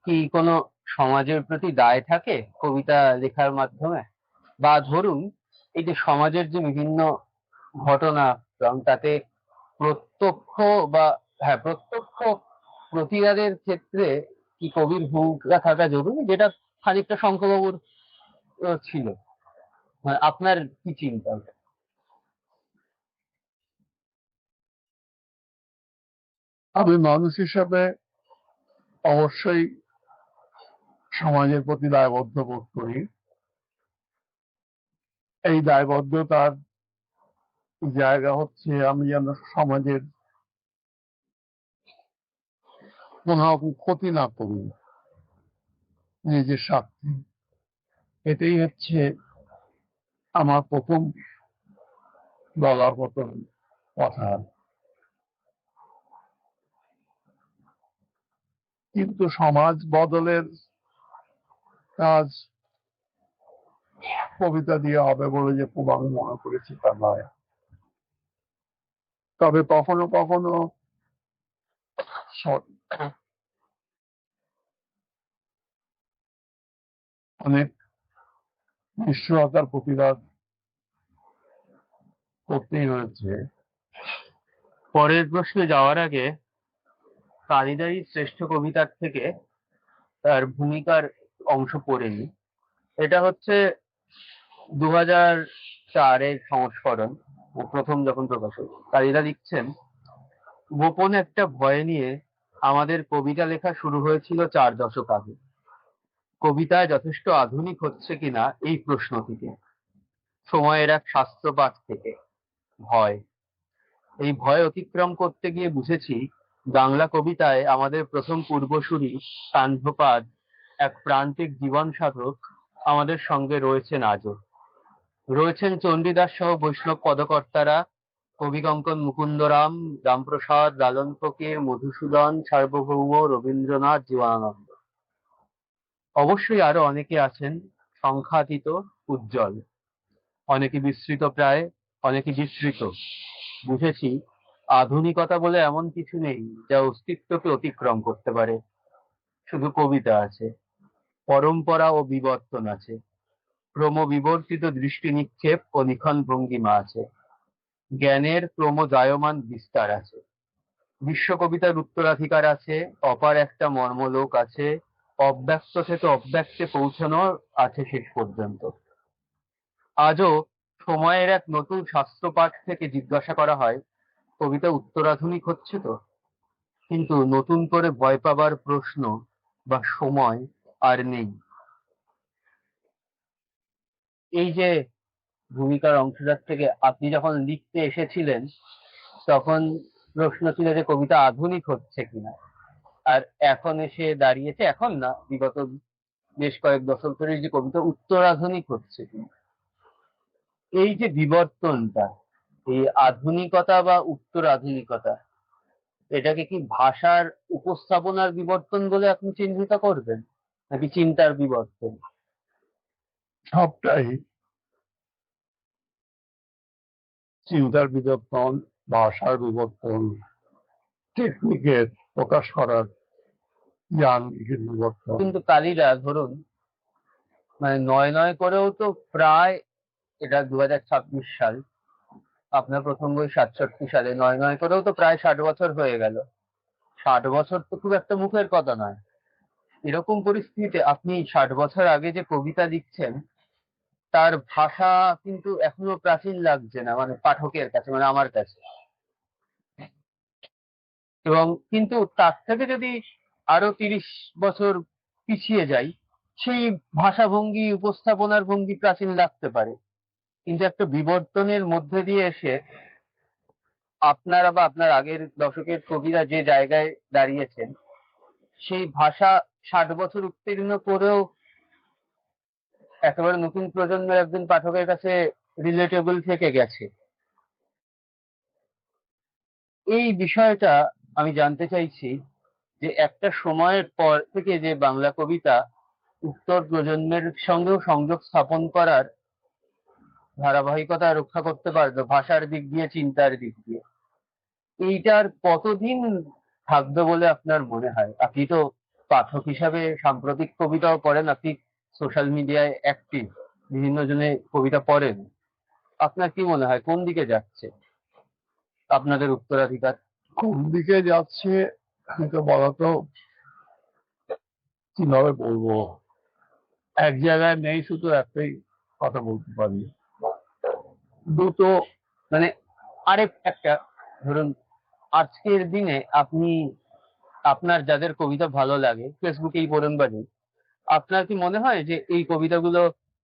কি কোনো সমাজের প্রতি দায় থাকে কবিতা লেখার মাধ্যমে? বা ধরুন এই যে সমাজের যে বিভিন্ন ঘটনা, এবং তাতে প্রত্যক্ষ বা হ্যাঁ প্রত্যক্ষ প্রতিবাদের ক্ষেত্রে কি কবির ভূমিকা থাকা জরুরি, যেটা খানিকটা শঙ্করবাবুর ছিল? মানে আপনার কি চিন্তা? আমি মানুষ হিসাবে অবশ্যই সমাজের প্রতি দায়বদ্ধ বোধ করি। এই দায়বদ্ধতার জায়গা হচ্ছে আমি যেন সমাজের কোনো রকম ক্ষতি না করি নিজের স্বার্থে। এটাই হচ্ছে আমার প্রথম বলার মতো কথা। কিন্তু সমাজ বদলের কাজ কবিতা দিয়ে হবে বলে যে খুব আমি মনে করেছি তা নয়। তবে কখনো কখনো স- অনেক নিষ্ঠুরতার প্রতিবাদ করতেই হয়েছে। পরের প্রশ্নে যাওয়ার আগে কালিদাসের শ্রেষ্ঠ কবিতার থেকে তার ভূমিকার অংশ পড়ে নি। এটা হচ্ছে 2004-এর সংস্করণ, ও প্রথম যখন প্রকাশ হয়েছে। কালিদা লিখছেন, গোপন একটা ভয় নিয়ে আমাদের কবিতা লেখা শুরু হয়েছিল 4 দশক আগে। কবিতায় যথেষ্ট আধুনিক হচ্ছে কিনা এই প্রশ্ন থেকে, সময়ের এক শাস্ত্রপাঠ থেকে। ভয়, এই ভয় অতিক্রম করতে গিয়ে বুঝেছি বাংলা কবিতায় আমাদের প্রথম পূর্বসূরি কান্ধ্যপাদ, এক প্রান্তিক জীবন সাধক, আমাদের সঙ্গে রয়েছেন আজও। রয়েছেন চণ্ডীদাস সহ বৈষ্ণব পদকর্তারা, কবি কঙ্কন মুকুন্দরাম, রামপ্রসাদ, লালন ফকির, মধুসূদন, সার্বভৌম, রবীন্দ্রনাথ, জীবনানন্দ। অবশ্যই আরো অনেকে আছেন, সংখ্যাতীত, উজ্জ্বল। অনেকে বিস্মৃত প্রায়, অনেকে বিস্মৃত। বুঝেছি আধুনিকতা বলে এমন কিছু নেই যা অস্তিত্বকে অতিক্রম করতে পারে। শুধু কবিতা আছে, পরম্পরা ও বিবর্তন আছে, ক্রমবিবর্তিত দৃষ্টি নিক্ষেপ ও নিখন ভঙ্গিমা আছে, জ্ঞানের ক্রমজায়মান বিস্তার আছে, বিশ্ব কবিতার উত্তরাধিকার আছে, অপার একটা মর্মলোক আছে, অব্যক্ত থেকে অব্যক্তে পৌঁছানো আছে শেষ পর্যন্ত। আজও সময়ের এক নতুন শাস্ত্রপাঠ থেকে জিজ্ঞাসা করা হয়, কবিতা উত্তরাধুনিক হচ্ছে তো? কিন্তু নতুন করে ভয় পাবার প্রশ্ন বা সময় আর নেই। এই যে ভূমিকার অংশটার থেকে আপনি যখন লিখতে এসেছিলেন, তখন প্রশ্ন ছিল যে কবিতা আধুনিক হচ্ছে কিনা। আর এখন এসে দাঁড়িয়েছে, এখন না, বিগত বেশ কয়েক দশক ধরে, যে কবিতা উত্তরাধুনিক হচ্ছে কিনা। এই যে বিবর্তনটা, এই আধুনিকতা বা উত্তর আধুনিকতা, এটাকে কি ভাষার উপস্থাপনার বিবর্তন বলে আপনি চিহ্নিত করবেন, নাকি চিন্তার বিবর্তন? সবটাই চিন্তার বিবর্তন, ভাষার বিবর্তন, টেকনিকের প্রকাশ করার যান্ত্রিকের বিবর্তন। কিন্তু কালীরা ধরুন মানে নয় নয় করেও তো প্রায়, এটা 2026 সাল, আপনার প্রথম বই 67 সালে, নয় নয় করেও তো প্রায় 60 বছর হয়ে গেল। 60 বছর তো খুব একটা মুখের কথা নয়। এরকম পরিস্থিতিতে আপনি 60 বছর আগে যে কবিতা লিখছেন তার ভাষা কিন্তু এখনো প্রাচীন লাগছে না, মানে পাঠকের কাছে, মানে আমার কাছে। এবং কিন্তু তার থেকে যদি আরো 30 বছর পিছিয়ে যাই, সেই ভাষাভঙ্গি, উপস্থাপনার ভঙ্গি প্রাচীন লাগতে পারে। কিন্তু একটা বিবর্তনের মধ্যে দিয়ে এসে আপনারা বা আপনার আগের দশকের কবিরা যে জায়গায় দাঁড়িয়েছেন, সেই ভাষা 60 বছর উত্তীর্ণ করেও একেবারে নতুন প্রজন্মের একজন পাঠকের কাছে রিলেটেবল থেকে গেছে। এই বিষয়টা আমি জানতে চাইছি যে একটা সময়ের পর থেকে যে বাংলা কবিতা উত্তর প্রজন্মের সঙ্গেও সংযোগ স্থাপন করার ধারাবাহিকতা রক্ষা করতে পারবে ভাষার দিক দিয়ে, চিন্তার দিক দিয়ে, এইটার কতদিন থাকবে বলে আপনার মনে হয়? আপনি তো পাঠক হিসাবে সাম্প্রতিক কবিতাও পড়েন, আপনি সোশ্যাল মিডিয়ায় অ্যাক্টিভ, বিভিন্ন জনে কবিতা পড়েন। আপনার কি মনে হয় কোন দিকে যাচ্ছে আপনাদের উত্তরাধিকার? কোন দিকে যাচ্ছে এটা বলা তো কিভাবে বলবো, এক জায়গায় নেই, শুধু একটাই কথা বলতে পারি। দুটো, মানে আরেক একটা, ধরুন আজকের দিনে আপনি আপনার যাদের কবিতা ভালো লাগে ফেসবুকেই পড়েন বা নেই, আপনার কি মনে হয় যে এই কবিতাগুলো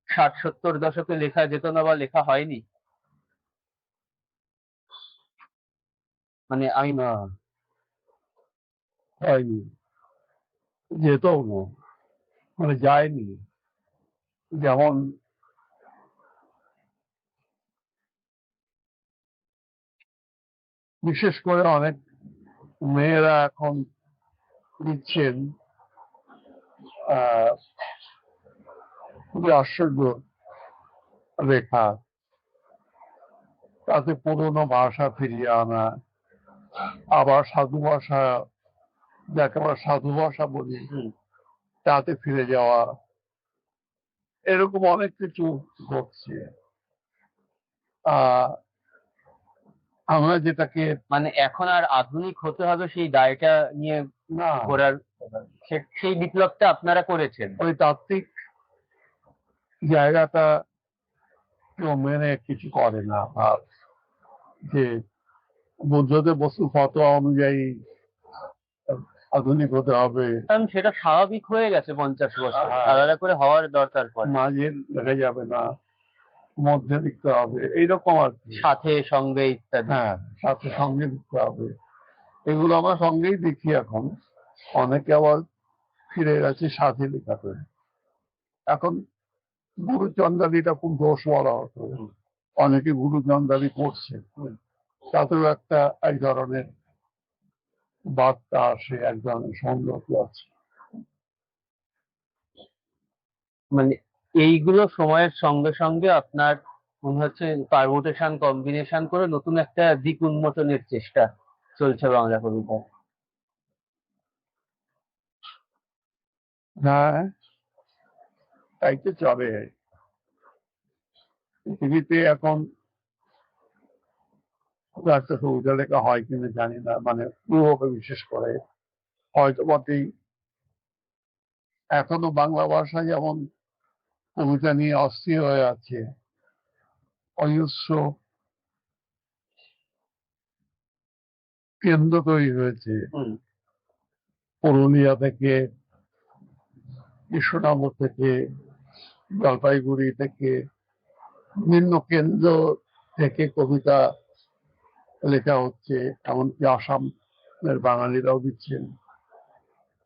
60-70 দশকে লেখা যেত না বা লেখা হয়নি? মানে আমি না, হয়নি, যেতেও না, মানে যায়নি। যেমন বিশেষ করে অনেক মেয়েরা এখন লিখছেন, আহ খুবই আশ্চর্য লেখা, তাতে পুরোনো ভাষা ফিরিয়ে আনা, আবার সাধু ভাষা, যাকে আমরা সাধু ভাষা বলি, তাতে ফিরে যাওয়া, এরকম অনেক কিছু ঘটছে। আহ আমরা যেটাকে, মানে এখন আর আধুনিক হতে হবে সেই দায়টা নিয়ে না, ঘোরার, সেই বিপ্লবটা আপনারা করেছেন। ওই তাত্ত্বিক জায়গাটা কেউ মেনে কিছু করে না, ভাব যে বুদ্ধদেব বসু ফতোয়া অনুযায়ী আধুনিক হতে হবে, কারণ সেটা স্বাভাবিক হয়ে গেছে 50 বছর, হ্যাঁ। আলাদা করে হওয়ার দরকার পড়ে না। মাঝে দেখা যাবে না, মধ্যে লিখতে হবে, এইরকম আর কি। সাথে সঙ্গে ইত্যাদি। হ্যাঁ, সাথে সঙ্গে লিখতে হবে, এগুলো আমরা সঙ্গেই দেখি এখন। অনেকে আবার ফিরে গেছে সাথে লেখাতে। এখন গুরুচন্দ্রানীটা খুব দোষ বলা হতো, অনেকে গুরুচন্দ্রানী করছে, তাতেও একটা এক ধরনের বার্তা আসে, এক ধরনের সংগতি আছে। মানে এইগুলো সময়ের সঙ্গে সঙ্গে আপনার মনে হচ্ছে পারমুটেশন কম্বিনেশন করে নতুন একটা দিক উন্মোচনের চেষ্টা চলছে বাংলা কবিতায়। হ্যাঁ, তাই তো চলে। পৃথিবীতে এখন খুব একটা কবিতা লেখা হয় কিনা জানি না, মানে পূর্বকে বিশেষ করে হয়তো বটেই। এখনো বাংলা ভাষা যেমন কবিতা নিয়ে অস্থির হয়ে আছে, অজস্র কেন্দ্র তৈরি হয়েছে, পুরুলিয়া থেকে, কৃষ্ণনগর থেকে, জলপাইগুড়ি থেকে, বিভিন্ন কেন্দ্র থেকে কবিতা লেখা হচ্ছে, এমনকি আসামের বাঙালিরাও দিচ্ছেন।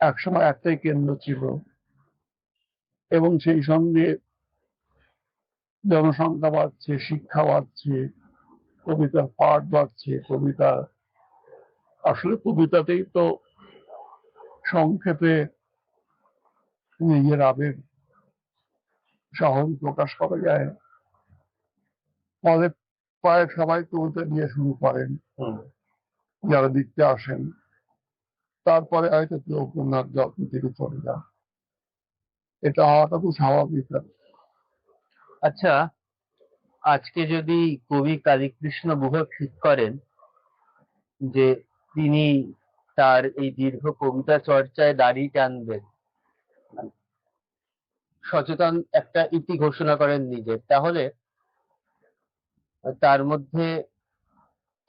একসময় একটাই কেন্দ্র ছিল, এবং সেই সঙ্গে জনসংখ্যা বাড়ছে, শিক্ষা বাড়ছে, কবিতার পাঠ বাড়ছে, কবিতা, আসলে কবিতাতেই তো সংক্ষেপে নিজের আবেগ সহজে প্রকাশ করা যায়, ফলে প্রায় সবাই কবিতা দিয়ে শুরু করেন যারা দেখতে আসেন। তারপরে হয়তো কেউ উপন্যাস জগৎ থেকে চলে যান। এটা হওয়াটা তো স্বাভাবিক। আচ্ছা, আজকে যদি কবি কালীকৃষ্ণ গুহ ঠিক করেন যে তিনি তার এই দীর্ঘ কবিতা চর্চায় দাড়ি টানবেন, সচেতন একটা ইতি ঘোষণা করেন নিজের, তাহলে তার মধ্যে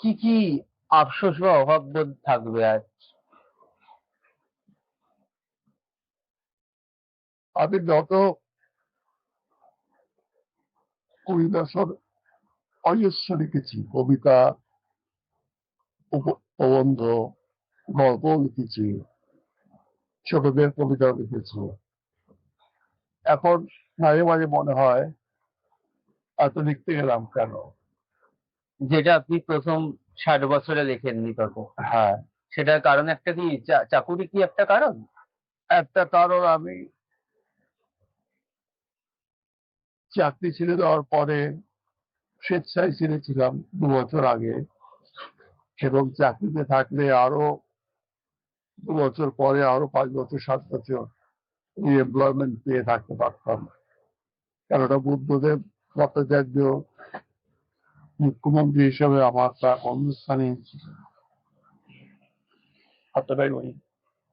কি কি আফসোস বা অভাববোধ থাকবে? আর আমি যত কবিতা অজস্র লিখেছি, কবিতা, প্রবন্ধ, গল্প লিখেছি, ছোটদের কবিতা লিখেছি। এখন মাঝে মাঝে মনে হয় এত লিখতে গেলাম কেন। যেটা আপনি প্রথম 60 বছরে লেখেননি তখন, হ্যাঁ, সেটার কারণ একটা কি, চাকুরি কি একটা কারণ? একটা কারণ, আমি চাকরি ছেড়ে দেওয়ার পরে স্বেচ্ছায় ছেড়েছিলাম 2 বছর আগে, এবং চাকরিতে থাকলে আরো 2 বছর পরে আরো 5 বছর 7 বছর এমপ্লয়মেন্ট পেয়ে থাকতে পারতাম। কেননা বুদ্ধদেব ভট্টাচার্য মুখ্যমন্ত্রী হিসেবে আমার তার অনুষ্ঠানে এতটাই উনি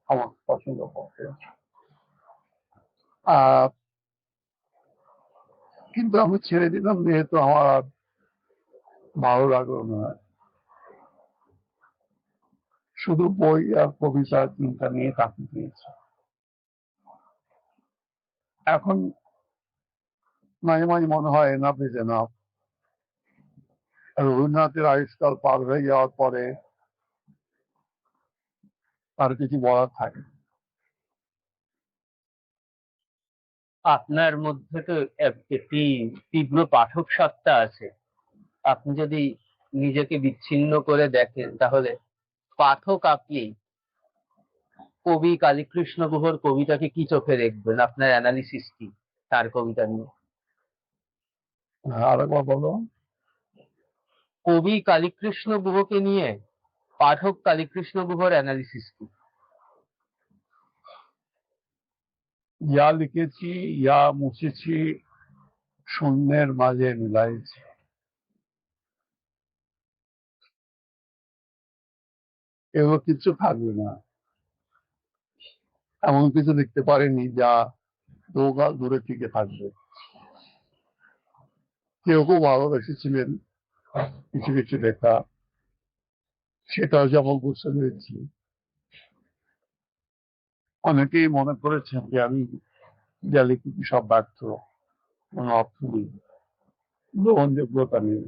আমার পছন্দ করতে। কিন্তু আমি ছেড়ে দিলাম যেহেতু আমার আর ভালো লাগলো না, শুধু বই আর কবিতা চিন্তা নিয়ে থাকতে পেরেছি। এখন মাঝে মাঝে মনে হয় এনাফ ইজ এনাফ। রবীন্দ্রনাথের আয়ুষ্কাল পার হয়ে যাওয়ার পরে আর কিছু বলার থাকে না। আপনার মধ্যে তো একটি তীব্র পাঠক সত্তা আছে। আপনি যদি নিজেকে বিচ্ছিন্ন করে দেখেন, তাহলে পাঠক আপনি কবি কালীকৃষ্ণ গুহর কবিতাকে কি চোখে দেখবেন? আপনার অ্যানালিসিস কি তার কবিতা নিয়ে? আর একবার বলো। কবি কালীকৃষ্ণ গুহকে নিয়ে পাঠক কালীকৃষ্ণ গুহর অ্যানালিসিস কি? ইয়া লিখেছি, ইয়া মুছেছি, শূন্যের মাঝে মিলাইছি। এগুলো কিছু থাকবে না, এমন কিছু লিখতে পারেনি যা দোকাল দূরে টিকে থাকবে। কেউ খুব ভালোবেসেছিলেন কিছু কিছু লেখা, সেটাও যেমন বুঝতে পেরেছি। অনেকেই মনে করেছেন যে আমি যা লিখেছি সব ব্যর্থ, কোনো অর্থ নেই, গ্রহণযোগ্যতা নেই,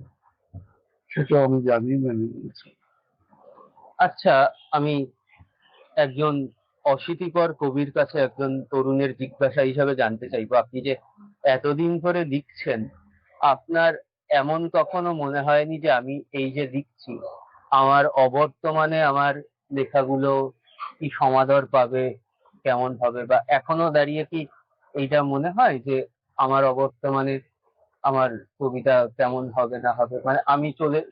সেটাও আমি জানি, মেনে নিয়েছি। আচ্ছা, আমি একজন অশীতিপর কবির কাছে একজন তরুণের জিজ্ঞাসা হিসাবে জানতে চাইবো, আপনি যে এতদিন ধরে লিখছেন, আপনার এমন কখনো মনে হয়নি যে আমি এই যে লিখছি, আমার অবর্তমানে আমার লেখাগুলো কি সমাদর পাবে, কেমন হবে? বা এখনো দাঁড়িয়ে কি এইটা মনে হয় যে আমার অবর্তমানে আমার কবিতা কেমন হবে না হবে, মানে আমি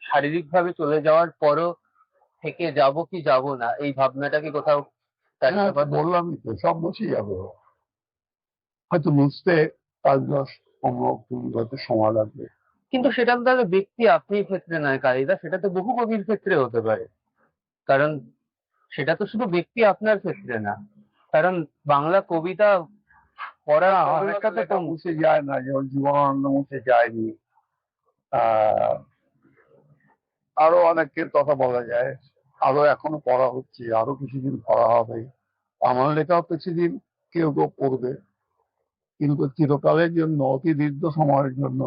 শারীরিকভাবে চলে যাওয়ার পরও থেকে যাব কি যাব না, এই ভাবনাটা কি কোথাও হ্যাঁ, কাটতে পারে? বললামই তো, সব মুছে যাবে, হয়তো মুছতে 5-10-15 হয়তো সময় লাগবে। কিন্তু সেটা তো তাহলে ব্যক্তি আপনির ক্ষেত্রে নয় কালিদা, সেটা তো বহু কবির ক্ষেত্রে হতে পারে। কারণ সেটা তো শুধু ব্যক্তি আপনার ক্ষেত্রে না, কারণ বাংলা কবিতা পড়ার না, প্রবণতা তো লেখা মুছে যায় না, যেমন জীবনানন্দ মুছে যায়নি। আহ আরো অনেকের কথা বলা যায়, আরো এখনো পড়া হচ্ছে, আরো কিছুদিন পড়া হবে। আমার লেখাও কিছুদিন কেউ কেউ পড়বে, কিন্তু চিরকালের জন্য, অতি দীর্ঘ সময়ের জন্য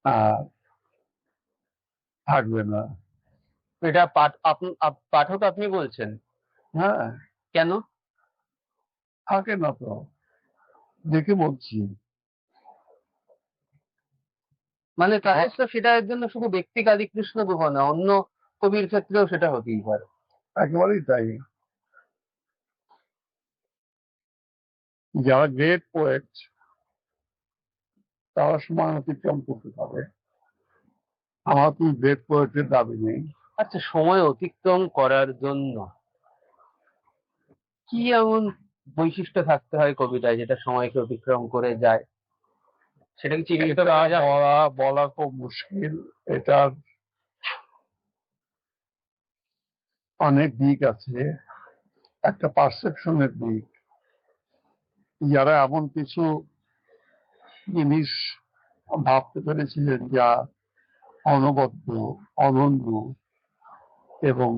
আহ থাকবে না। এটা পাঠক আপনি বলছেন? হ্যাঁ, কেন? থাকে না তো, দেখে বলছি। মানে তাদের তো সেটার জন্য শুধু ব্যক্তি কালীকৃষ্ণ গুহ না, অন্য কবির ক্ষেত্রেও সেটা হতেই পারে। একেবারেই তাই। যারা গ্রেট পোয়েট, তারা সময় অতিক্রম করতে পারে। আমার তো গ্রেট পোয়েটের দাবি নেই। আচ্ছা, সময় অতিক্রম করার জন্য কি এমন বৈশিষ্ট্য থাকতে হয় কবিতায় যেটা সময়কে অতিক্রম করে যায়? সেটা কি চিহ্নিত এটা করা যায়? বলা খুব মুশকিল। এটার অনেক দিক আছে। একটা পারসেপশনের দিক, যারা এমন কিছু জিনিস ভাবতে পেরেছিলেন যা অনবদ্য, অনন্য এবং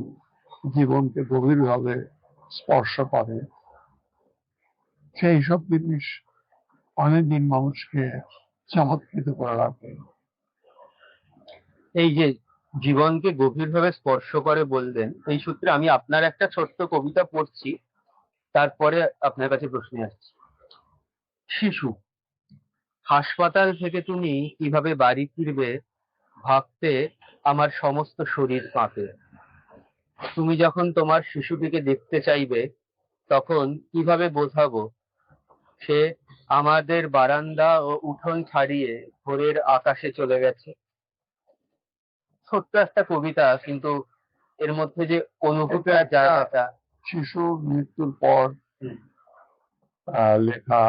জীবনকে গভীরভাবে স্পর্শ করে, সেই সব জিনিস অনেকদিন মানুষকে চমৎকৃত করে রাখে। এই যে জীবনকে গভীরভাবে স্পর্শ করে বললেন, এই সূত্রে আমি আপনার একটা ছোট্ট কবিতা পড়ছি, তারপরে আপনার কাছে প্রশ্ন আসছি। শিশু, হাসপাতাল থেকে তুমি কিভাবে বাড়ি ফিরবে ভাবতে আমার সমস্ত শরীর কাঁপে। তুমি যখন তোমার শিশুটিকে দেখতে চাইবে, তখন কিভাবে বোঝাবো সে আমাদের বারান্দা ও উঠোন ছাড়িয়ে ভোরের আকাশে চলে গেছে। ছোট্ট একটা কবিতা, কিন্তু এর মধ্যে যে অনুভূতির জায়গাটা। শিশুর মৃত্যুর পর লেখা,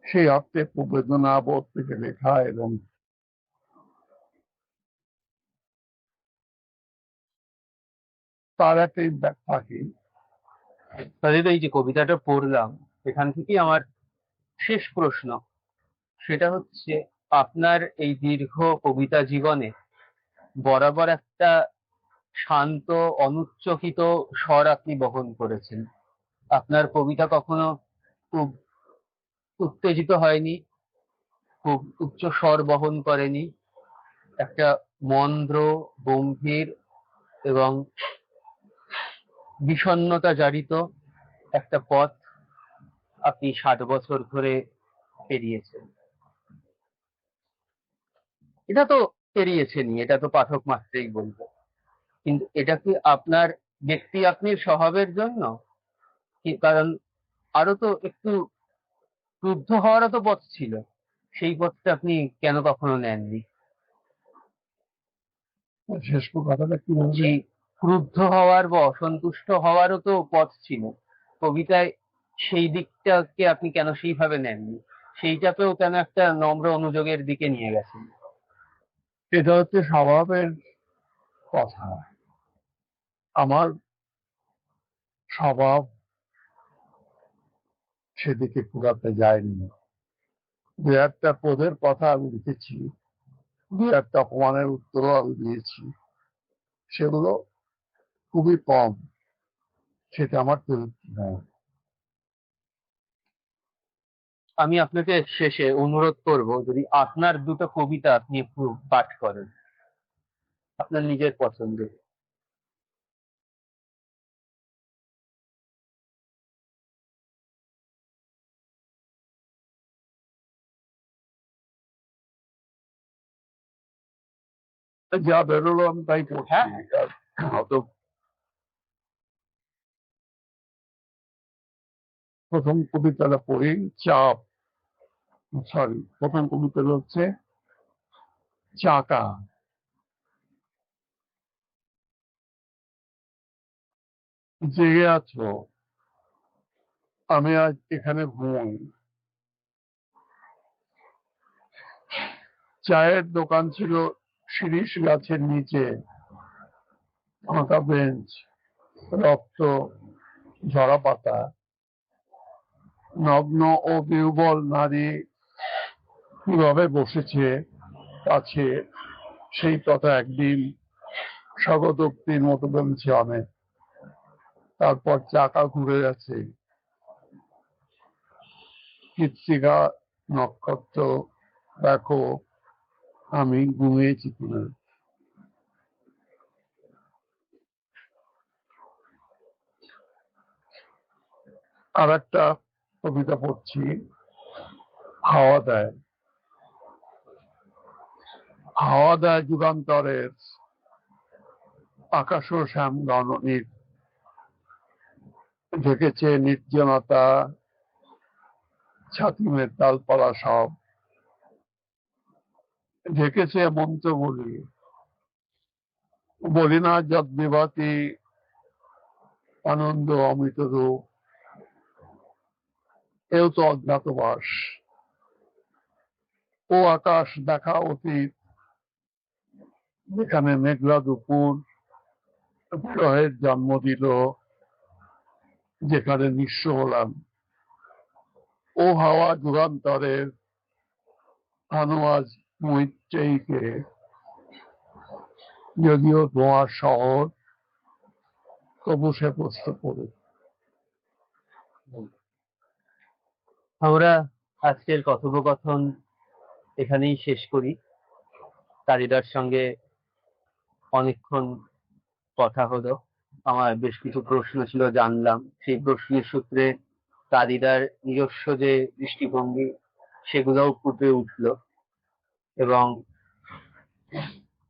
সেই অর্থে খুব বেদনাবোধ থেকে লেখা, এবং তার একটা ইম্প্যাক্ট থাকে। তাহলে তো এই যে কবিতাটা পড়লাম, এখান থেকেই আমার শেষ প্রশ্ন, সেটা হচ্ছে, আপনার এই দীর্ঘ কবিতা জীবনে বরাবর একটা শান্ত, অনুচ্চকিত স্বর আপনি বহন করেছেন। আপনার কবিতা কখনো খুব উত্তেজিত হয়নি, খুব উচ্চ স্বর বহন করেনি। একটা মন্দ্র, গম্ভীর এবং বিষণ্ণতা জারিত একটা পথ আপনি 60 বছর ধরে পেরিয়েছেন। এটা তো পেরিয়েছেনই, এটা তো পাঠক মাত্রেই বলবো। কিন্তু এটা কি আপনার ব্যক্তি, আপনি স্বভাবের জন্য? কারণ আরো তো একটু ক্রুদ্ধ হওয়ারও তো পথ ছিল, সেই পথটা আপনি কেন কখনো নেননি? শেষ কথাটা কি বলছে? সেই ক্রুদ্ধ হওয়ার বা অসন্তুষ্ট হওয়ারও তো পথ ছিল কবিতায়, সেই দিকটাকে আপনি কেন সেইভাবে নেননি? সেইটাকেও কেন একটা নম্র অনুযোগের দিকে নিয়ে গেছেন? এটা হচ্ছে স্বভাবের কথা। আমার স্বভাব সেদিকে ঘুরাতে যায়নি। দু একটা পদের কথা আমি লিখেছি, দু একটা অপমানের উত্তরও আমি দিয়েছি, সেগুলো খুবই কম। সেটা আমার চরিত্র নয়। আমি আপনাকে শেষে অনুরোধ করব, যদি আপনার দুটো কবিতা আপনি একটু পাঠ করেন, আপনার নিজের পছন্দের। যা বেরোলো আমি তাই পড়ছি। হ্যাঁ। আর অত প্রথম কবিতাটা পড়ি, চাপ, সরি, প্রথম কবিতাটা হচ্ছে চাকা। জেগে আছো, আমি আজ এখানে ঘুমাই। চায়ের দোকান ছিল শিরীষ গাছের নিচে, ফাঁকা বেঞ্চ, রক্ত ঝরা পাতা, নগ্ন ও বিহ্বল নারী কিভাবে বসেছে কাছে, সেই কথা একদিন স্বগতোক্তির মতো বলছে অনেক। তারপর চাকা ঘুরে গেছে, কৃত্তিকা নক্ষত্র দেখো আমি ঘুমিয়েছি কিনা। আর একটা কবিতা পড়ছি, হাওয়া দেয়। হাওয়া দেয় যুগান্তরের আকাশ ও শ্যাম গণনীর, ঢেকেছে নির্জনতা, ছাতিমের ডালপালা সব ঢেকেছে। এমন তো বলি না, যদ বিভাতি আনন্দ অমৃত রূপ, এও তো অজ্ঞাতবাস। ও আকাশ দেখা অতীত, যেখানে মেঘলা দুপুর বিরহের জন্ম দিল, যেখানে নিঃস্ব হলাম। ও হাওয়া যুগান্তরের আনোয়াজ মৈত্রেয়ীকে, যদিও তোমার শহর, তবু সে প্রশ্ন করে। আমরা আজকের কথোপকথন এখানেই শেষ করি। কালিদার সঙ্গে অনেকক্ষণ কথা হলো, আমার বেশ কিছু প্রশ্ন ছিল, জানলাম। সেই প্রশ্নের সূত্রে কালিদার নিজস্ব যে দৃষ্টিভঙ্গি সেগুলোও ফুটে উঠলো, এবং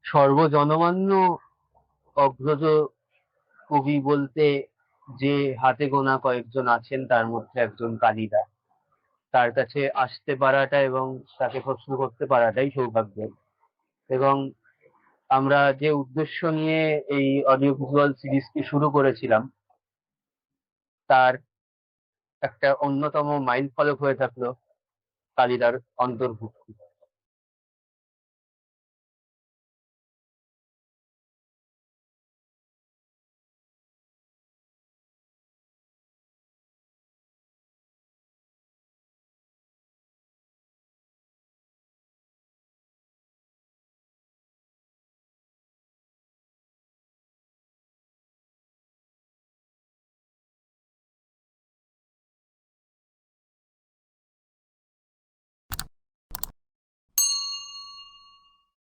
সর্বজনমান্য অগ্রজ কবি বলতে যে হাতে গোনা কয়েকজন আছেন তার মধ্যে একজন কালিদা। তার কাছে আসতে পারাটা এবং তাকে প্রশ্ন করতে পারাটাই সৌভাগ্যের। এবং আমরা যে উদ্দেশ্য নিয়ে এই অডিও ভিজুয়াল সিরিজটি শুরু করেছিলাম তার একটা অন্যতম মাইল ফলক হয়ে থাকলো কালিদার অন্তর্ভুক্তি।